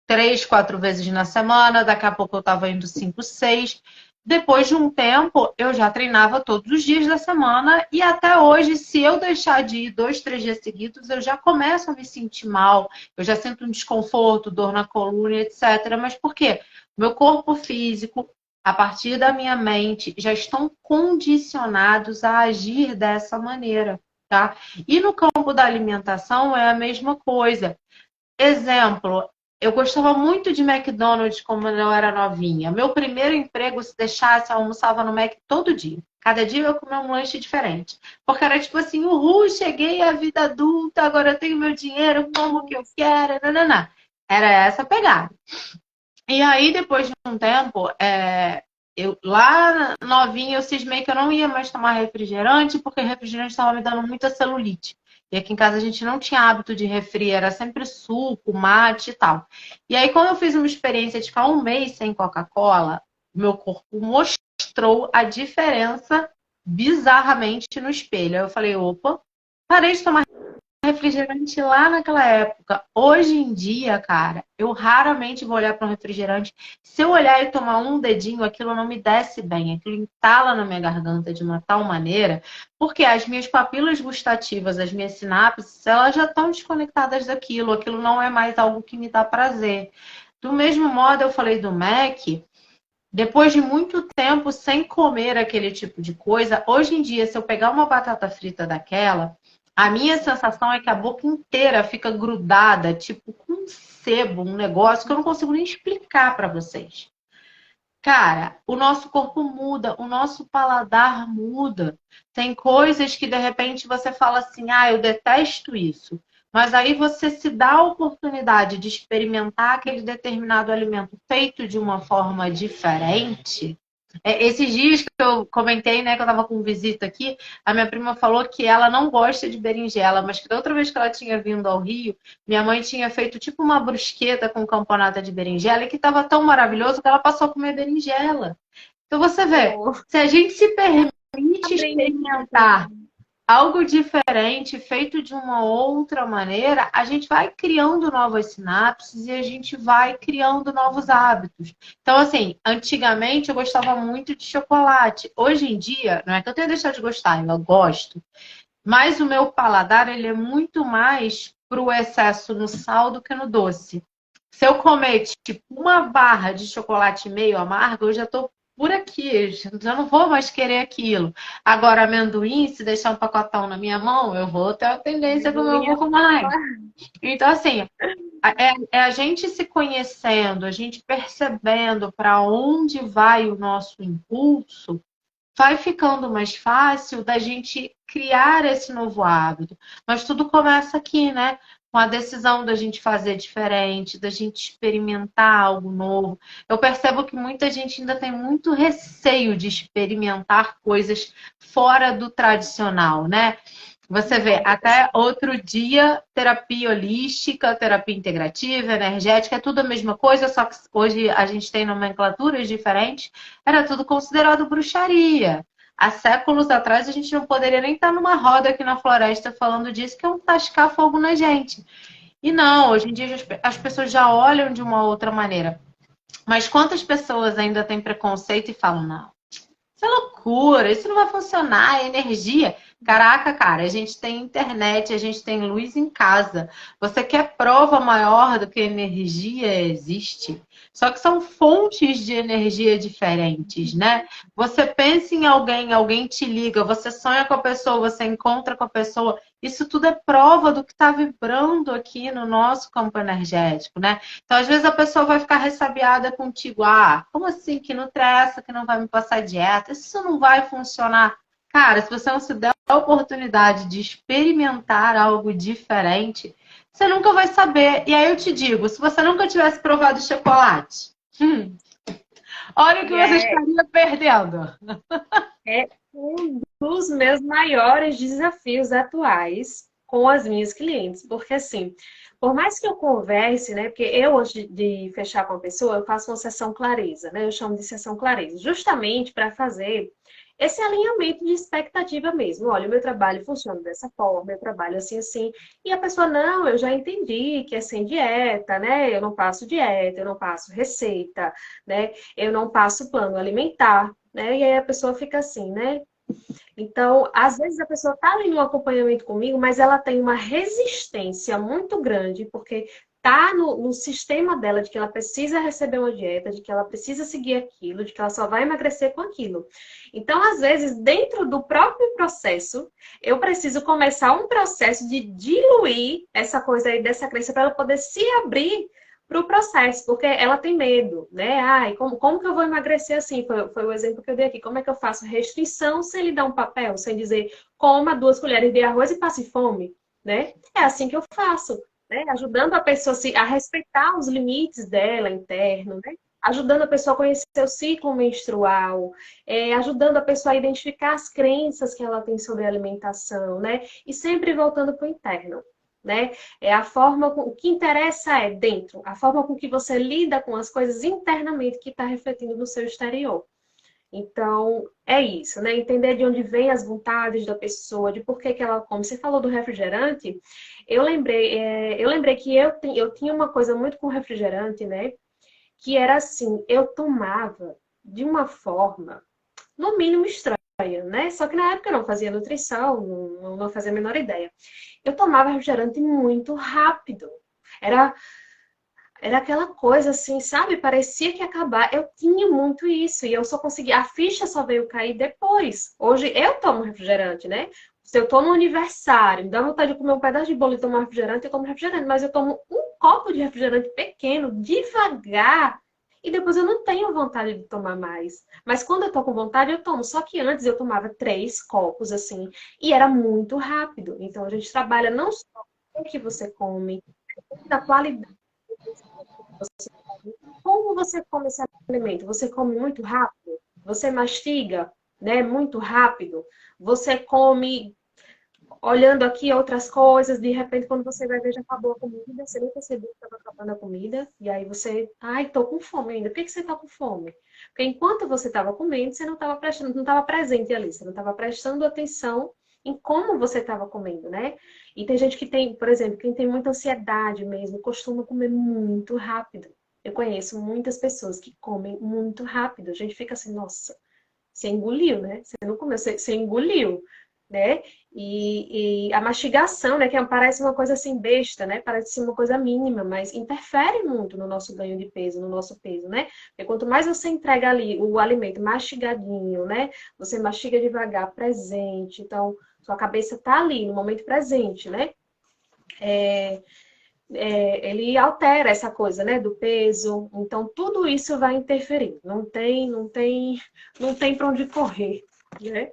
3, 4 vezes na semana, daqui a pouco eu estava indo 5, 6. Depois de um tempo, eu já treinava todos os dias da semana e até hoje, se eu deixar de ir 2, 3 dias seguidos, eu já começo a me sentir mal, eu já sinto um desconforto, dor na coluna, etc. Mas por quê? Meu corpo físico, a partir da minha mente, já estão condicionados a agir dessa maneira, tá? E no campo da alimentação é a mesma coisa. Exemplo, eu gostava muito de McDonald's quando eu era novinha. Meu primeiro emprego, se deixasse, eu almoçava no Mac todo dia. Cada dia eu comia um lanche diferente. Porque era tipo assim, uhul, cheguei à vida adulta, agora eu tenho meu dinheiro, como o que eu quero, nananã. Era essa a pegada. E aí, depois de um tempo, eu lá novinha, eu cismei que eu não ia mais tomar refrigerante, porque refrigerante estava me dando muita celulite. E aqui em casa a gente não tinha hábito de refri, era sempre suco, mate e tal. E aí, quando eu fiz uma experiência de ficar um mês sem Coca-Cola, meu corpo mostrou a diferença bizarramente no espelho. Aí eu falei, opa, parei de tomar refrigerante lá naquela época. Hoje em dia, cara, eu raramente vou olhar para um refrigerante. Se eu olhar e tomar um dedinho, aquilo não me desce bem, aquilo entala na minha garganta de uma tal maneira, porque as minhas papilas gustativas, as minhas sinapses, elas já estão desconectadas daquilo, aquilo não é mais algo que me dá prazer. Do mesmo modo, eu falei do Mac. Depois de muito tempo sem comer aquele tipo de coisa, hoje em dia, se eu pegar uma batata frita daquela, a minha sensação é que a boca inteira fica grudada, tipo com um sebo, um negócio que eu não consigo nem explicar para vocês. Cara, o nosso corpo muda, o nosso paladar muda. Tem coisas que de repente você fala assim: ah, eu detesto isso. Mas aí você se dá a oportunidade de experimentar aquele determinado alimento feito de uma forma diferente. Esses dias que eu comentei, né, que eu tava com visita aqui, a minha prima falou que ela não gosta de berinjela, mas que da outra vez que ela tinha vindo ao Rio, minha mãe tinha feito tipo uma brusqueta com camponata de berinjela e que estava tão maravilhoso que ela passou a comer berinjela. Então você vê, Oh, se a gente se permite aprende. experimentar algo diferente, feito de uma outra maneira, a gente vai criando novas sinapses e a gente vai criando novos hábitos. Então, assim, antigamente eu gostava muito de chocolate. Hoje em dia, não é que eu tenha deixado de gostar, eu gosto. Mas o meu paladar, ele é muito mais pro excesso no sal do que no doce. Se eu comer, tipo, uma barra de chocolate meio amargo, eu já tô por aqui, já não vou mais querer aquilo. Agora, amendoim, se deixar um pacotão na minha mão, eu vou ter a tendência a comer um Amendoim é pouco mais. Então, assim, é a gente se conhecendo, a gente percebendo para onde vai o nosso impulso, vai ficando mais fácil da gente criar esse novo hábito. Mas tudo começa aqui, né? Com a decisão da gente fazer diferente, da gente experimentar algo novo. Eu percebo que muita gente ainda tem muito receio de experimentar coisas fora do tradicional, né? Você vê, até outro dia, terapia holística, terapia integrativa, energética, é tudo a mesma coisa, só que hoje a gente tem nomenclaturas diferentes. Era tudo considerado bruxaria. Há séculos atrás a gente não poderia nem estar numa roda aqui na floresta falando disso, que é um tascar fogo na gente. E não, hoje em dia as pessoas já olham de uma outra maneira. Mas quantas pessoas ainda têm preconceito e falam, não, isso é loucura, isso não vai funcionar, é energia. Caraca, cara, a gente tem internet, a gente tem luz em casa. Você quer prova maior do que energia existe? Só que são fontes de energia diferentes, né? Você pensa em alguém, alguém te liga, você sonha com a pessoa, você encontra com a pessoa. Isso tudo é prova do que está vibrando aqui no nosso campo energético, né? Então, às vezes, a pessoa vai ficar ressabiada contigo. Ah, como assim que nutre é essa que não vai me passar dieta? Isso não vai funcionar. Cara, se você não se der a oportunidade de experimentar algo diferente, você nunca vai saber. E aí eu te digo, se você nunca tivesse provado chocolate, olha o que você É, estaria perdendo. é um dos meus maiores desafios atuais com as minhas clientes, porque assim, por mais que eu converse, né, porque eu antes de fechar com a pessoa, eu faço uma sessão clareza, né, eu chamo de sessão clareza, justamente para fazer esse alinhamento de expectativa mesmo. Olha, o meu trabalho funciona dessa forma, eu trabalho assim, assim, e a pessoa, não, eu já entendi que é sem dieta, né, eu não passo dieta, eu não passo receita, né, eu não passo plano alimentar, né? E aí a pessoa fica assim, né? Então, às vezes a pessoa está ali no acompanhamento comigo, mas ela tem uma resistência muito grande, porque tá no sistema dela de que ela precisa receber uma dieta, de que ela precisa seguir aquilo, de que ela só vai emagrecer com aquilo. Então, às vezes, dentro do próprio processo, eu preciso começar um processo de diluir essa coisa aí dessa crença para ela poder se abrir para o processo, porque ela tem medo, né? Ai, como que eu vou emagrecer assim? Foi o exemplo que eu dei aqui. Como é que eu faço restrição sem lhe dar um papel, sem dizer coma 2 colheres de arroz e passe fome, né? É assim que eu faço, né? Ajudando a pessoa a respeitar os limites dela interno, né? Ajudando a pessoa a conhecer o ciclo menstrual, ajudando a pessoa a identificar as crenças que ela tem sobre a alimentação, né? E sempre voltando para o interno, né? É a forma, o que interessa é dentro, a forma com que você lida com as coisas internamente que está refletindo no seu exterior. Então, é isso, né? Entender de onde vem as vontades da pessoa, de por que que ela come. Você falou do refrigerante, eu lembrei que eu tinha uma coisa muito com refrigerante, né? Que era assim, eu tomava de uma forma, no mínimo estranha, né? Só que na época eu não fazia nutrição, não fazia a menor ideia. Eu tomava refrigerante muito rápido. Era, era aquela coisa assim, sabe? Parecia que ia acabar. Eu tinha muito isso e eu só conseguia. A ficha só veio cair depois. Hoje eu tomo refrigerante, né? Se eu tô no aniversário, me dá vontade de comer um pedaço de bolo e tomar refrigerante, eu tomo refrigerante. Mas eu tomo um copo de refrigerante pequeno, devagar. e depois eu não tenho vontade de tomar mais. Mas quando eu tô com vontade, eu tomo. Só que antes eu tomava 3 copos, assim, e era muito rápido. Então a gente trabalha não só o que você come, da qualidade que você come. Como você come esse alimento? Você come muito rápido? Você mastiga, né, muito rápido? Você come olhando aqui outras coisas, de repente, quando você vai ver, já acabou a comida, você nem percebeu que estava acabando a comida, e aí você, ai, tô com fome ainda. Por que que você tá com fome? Porque enquanto você estava comendo, você não estava prestando, não estava presente ali, você não estava prestando atenção em como você estava comendo, né? E tem gente que tem, por exemplo, quem tem muita ansiedade mesmo, costuma comer muito rápido. Eu conheço muitas pessoas que comem muito rápido. A gente fica assim, nossa, você engoliu, né? Você não comeu, você engoliu, né? E a mastigação, né? Que parece uma coisa assim besta, né? Parece ser uma coisa mínima, mas interfere muito no nosso ganho de peso, no nosso peso, né? Porque quanto mais você entrega ali o alimento mastigadinho, né? Você mastiga devagar, presente. Então, sua cabeça tá ali, no momento presente, né? Ele altera essa coisa, né, do peso. Então, tudo isso vai interferir. Não tem para onde correr, né?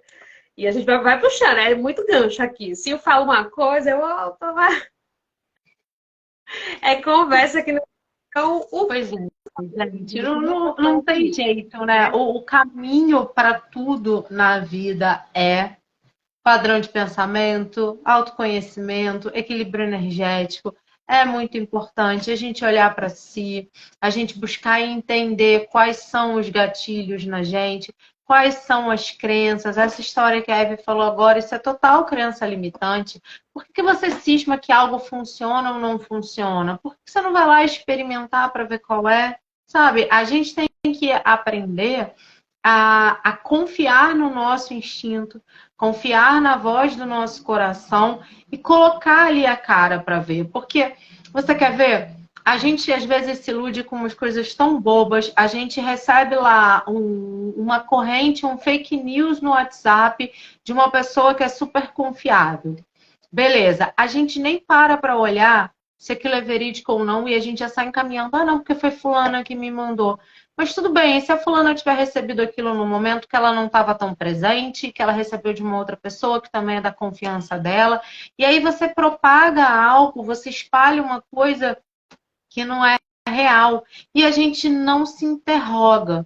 E a gente vai puxar, né? É muito gancho aqui. Se eu falo uma coisa, eu opa, é conversa que não. Então, Pois é, gente, não tem jeito, né? O caminho para tudo na vida é padrão de pensamento, autoconhecimento, equilíbrio energético. É muito importante a gente olhar para si, a gente buscar entender quais são os gatilhos na gente, quais são as crenças. Essa história que a Eve falou agora, isso é total crença limitante. Por que você cisma que algo funciona ou não funciona? Por que você não vai lá experimentar para ver qual é? Sabe, a gente tem que aprender a confiar no nosso instinto, confiar na voz do nosso coração e colocar ali a cara para ver. Porque você quer ver? A gente às vezes se ilude com umas coisas tão bobas. A gente recebe lá uma corrente, um fake news no WhatsApp de uma pessoa que é super confiável. Beleza, a gente nem para olhar se aquilo é verídico ou não e a gente já sai encaminhando. Ah, não, porque foi fulana que me mandou. Mas tudo bem, e se a fulana tiver recebido aquilo no momento que ela não estava tão presente, que ela recebeu de uma outra pessoa que também é da confiança dela, e aí você propaga algo, você espalha uma coisa que não é real e a gente não se interroga.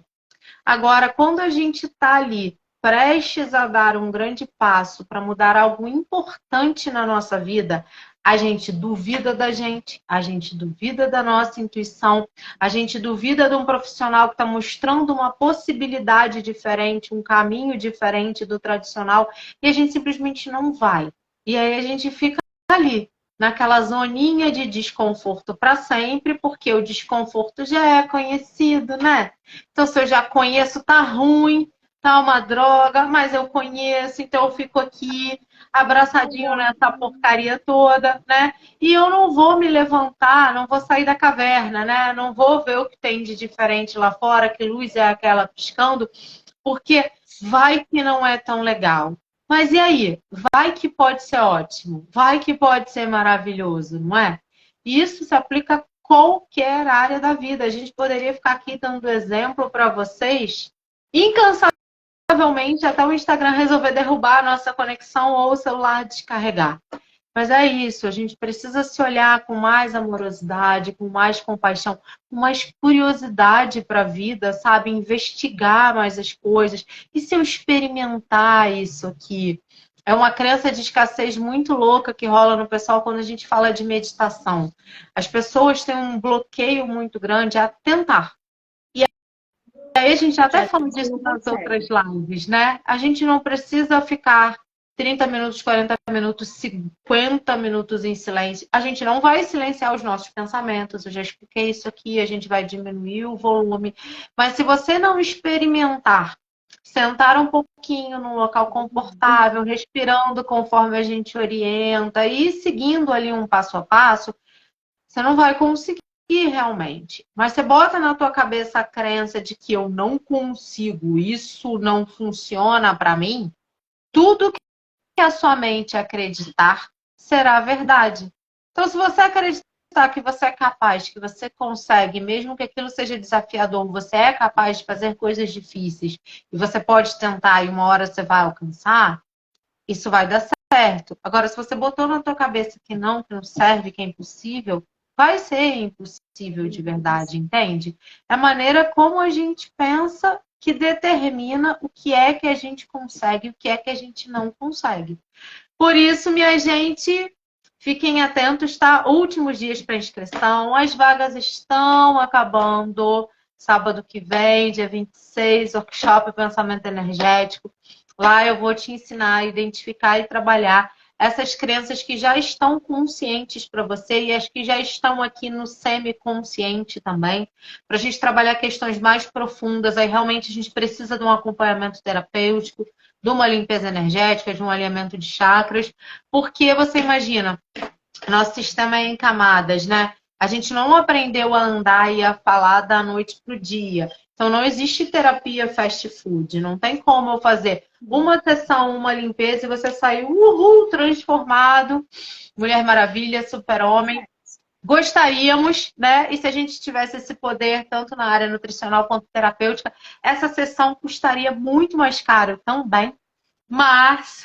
Agora, quando a gente está ali prestes a dar um grande passo para mudar algo importante na nossa vida, a gente duvida da gente, a gente duvida da nossa intuição, a gente duvida de um profissional que está mostrando uma possibilidade diferente, um caminho diferente do tradicional, e a gente simplesmente não vai. E aí a gente fica ali, naquela zoninha de desconforto para sempre, porque o desconforto já é conhecido, né? Então, se eu já conheço, tá ruim, tá uma droga, mas eu conheço, então eu fico aqui abraçadinho nessa porcaria toda, né? E eu não vou me levantar, não vou sair da caverna, né? Não vou ver o que tem de diferente lá fora, que luz é aquela piscando, porque vai que não é tão legal. Mas e aí? Vai que pode ser ótimo, vai que pode ser maravilhoso, não é? Isso se aplica a qualquer área da vida. A gente poderia ficar aqui dando exemplo para vocês, incansavelmente, até o Instagram resolver derrubar a nossa conexão ou o celular descarregar. Mas é isso, a gente precisa se olhar com mais amorosidade, com mais compaixão, com mais curiosidade para a vida, sabe? Investigar mais as coisas. E se eu experimentar isso aqui? É uma crença de escassez muito louca que rola no pessoal quando a gente fala de meditação. As pessoas têm um bloqueio muito grande a tentar. E aí a gente até falou disso nas outras lives, né? A gente não precisa ficar 30 minutos, 40 minutos, 50 minutos em silêncio. A gente não vai silenciar os nossos pensamentos. Eu já expliquei isso aqui, a gente vai diminuir o volume. Mas se você não experimentar, sentar um pouquinho num local confortável, respirando conforme a gente orienta e seguindo ali um passo a passo, você não vai conseguir realmente. Mas você bota na tua cabeça a crença de que eu não consigo, isso não funciona para mim, tudo que a sua mente acreditar será verdade. Então, se você acreditar acreditar que você é capaz, que você consegue, mesmo que aquilo seja desafiador, você é capaz de fazer coisas difíceis e você pode tentar e uma hora você vai alcançar, isso vai dar certo. Agora, se você botou na tua cabeça que não serve, que é impossível, vai ser impossível de verdade, entende? É a maneira como a gente pensa que determina o que é que a gente consegue e o que é que a gente não consegue. Por isso, minha gente, fiquem atentos, tá? Últimos dias para inscrição, as vagas estão acabando. Sábado que vem, dia 26, workshop Pensamento Energético. Lá eu vou te ensinar a identificar e trabalhar essas crenças que já estão conscientes para você e as que já estão aqui no semi-consciente também, para a gente trabalhar questões mais profundas. Aí realmente a gente precisa de um acompanhamento terapêutico, de uma limpeza energética, de um alinhamento de chakras, porque você imagina, nosso sistema é em camadas, né? A gente não aprendeu a andar e a falar da noite para o dia. Então, não existe terapia fast food. Não tem como eu fazer uma sessão, uma limpeza e você sair transformado. Mulher Maravilha, super-homem. Gostaríamos, né? E se a gente tivesse esse poder, tanto na área nutricional quanto terapêutica, essa sessão custaria muito mais caro também. Mas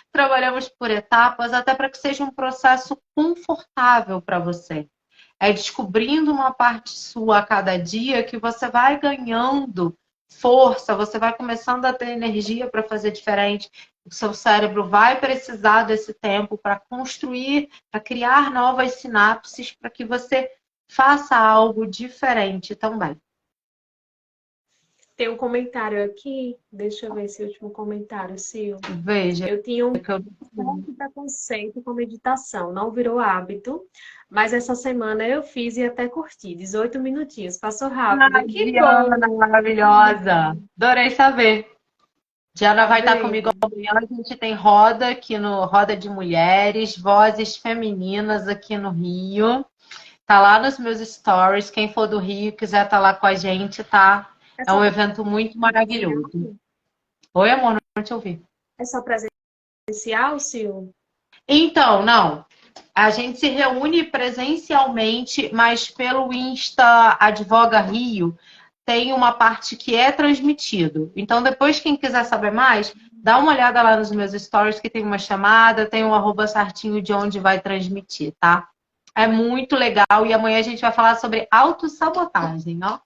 trabalhamos por etapas, até para que seja um processo confortável para você. É descobrindo uma parte sua a cada dia que você vai ganhando força, você vai começando a ter energia para fazer diferente. O seu cérebro vai precisar desse tempo para construir, para criar novas sinapses, para que você faça algo diferente também. Tem um comentário aqui, deixa eu ver esse último comentário, Sil. Veja. Eu tinha um forte preconceito com meditação, não virou hábito, mas essa semana eu fiz e até curti. 18 minutinhos, passou rápido. Que Diana, bom! maravilhosa! Adorei saber. Diana vai estar comigo amanhã. A gente tem roda aqui no Roda de Mulheres, vozes femininas aqui no Rio. Tá lá nos meus stories. Quem for do Rio quiser estar lá com a gente, tá? É um evento muito maravilhoso. Oi, amor, não te ouvi. É só presencial, Sil? Então, não. A gente se reúne presencialmente, mas pelo Insta Advoga Rio tem uma parte que é transmitido. Então, depois, quem quiser saber mais, dá uma olhada lá nos meus stories, que tem uma chamada, tem um arroba certinho de onde vai transmitir, tá? É muito legal. E amanhã a gente vai falar sobre autossabotagem, ó.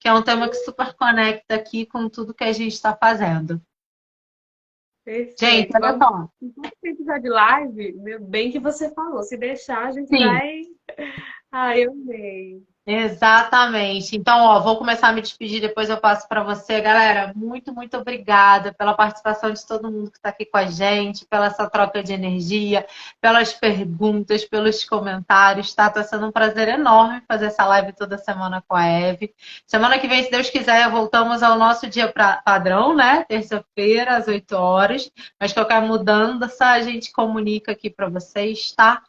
Que é um tema que super conecta aqui com tudo que a gente está fazendo. Perfeito. Gente, olha só. Enquanto episódio de live, bem que você falou, se deixar, a gente Sim. vai... Ai, eu amei. Exatamente. Então, ó, vou começar a me despedir, depois eu passo para você. Galera, muito, muito obrigada pela participação de todo mundo que está aqui com a gente, pela essa troca de energia, pelas perguntas, pelos comentários, tá? Tá sendo um prazer enorme fazer essa live toda semana com a Eve. Semana que vem, se Deus quiser, voltamos ao nosso dia padrão, né? Terça-feira, às 8 horas. Mas qualquer mudança, a gente comunica aqui para vocês, tá?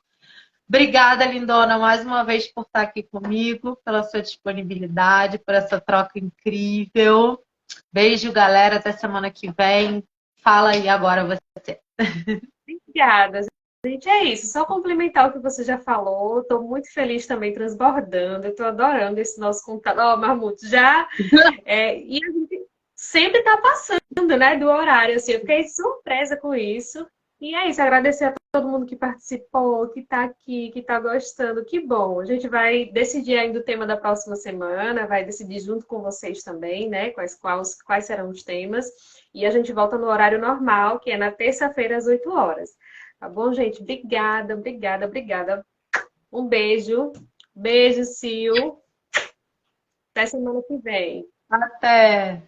Obrigada, lindona, mais uma vez por estar aqui comigo, pela sua disponibilidade, por essa troca incrível. Beijo, galera. Até semana que vem. Fala aí agora você. Obrigada, gente. É isso. Só complementar o que você já falou. Estou muito feliz também, transbordando. Estou adorando esse nosso contato. Ó, Marmuto, já. E a gente sempre está passando, né, do horário. Assim, eu fiquei surpresa com isso. E é isso, agradecer a todo mundo que participou, que está aqui, que está gostando. Que bom. A gente vai decidir ainda o tema da próxima semana, vai decidir junto com vocês também, né? Quais serão os temas. E a gente volta no horário normal, que é na terça-feira, às 8 horas. Tá bom, gente? Obrigada, obrigada, obrigada. Um beijo. Beijo, Sil. Até semana que vem. Até.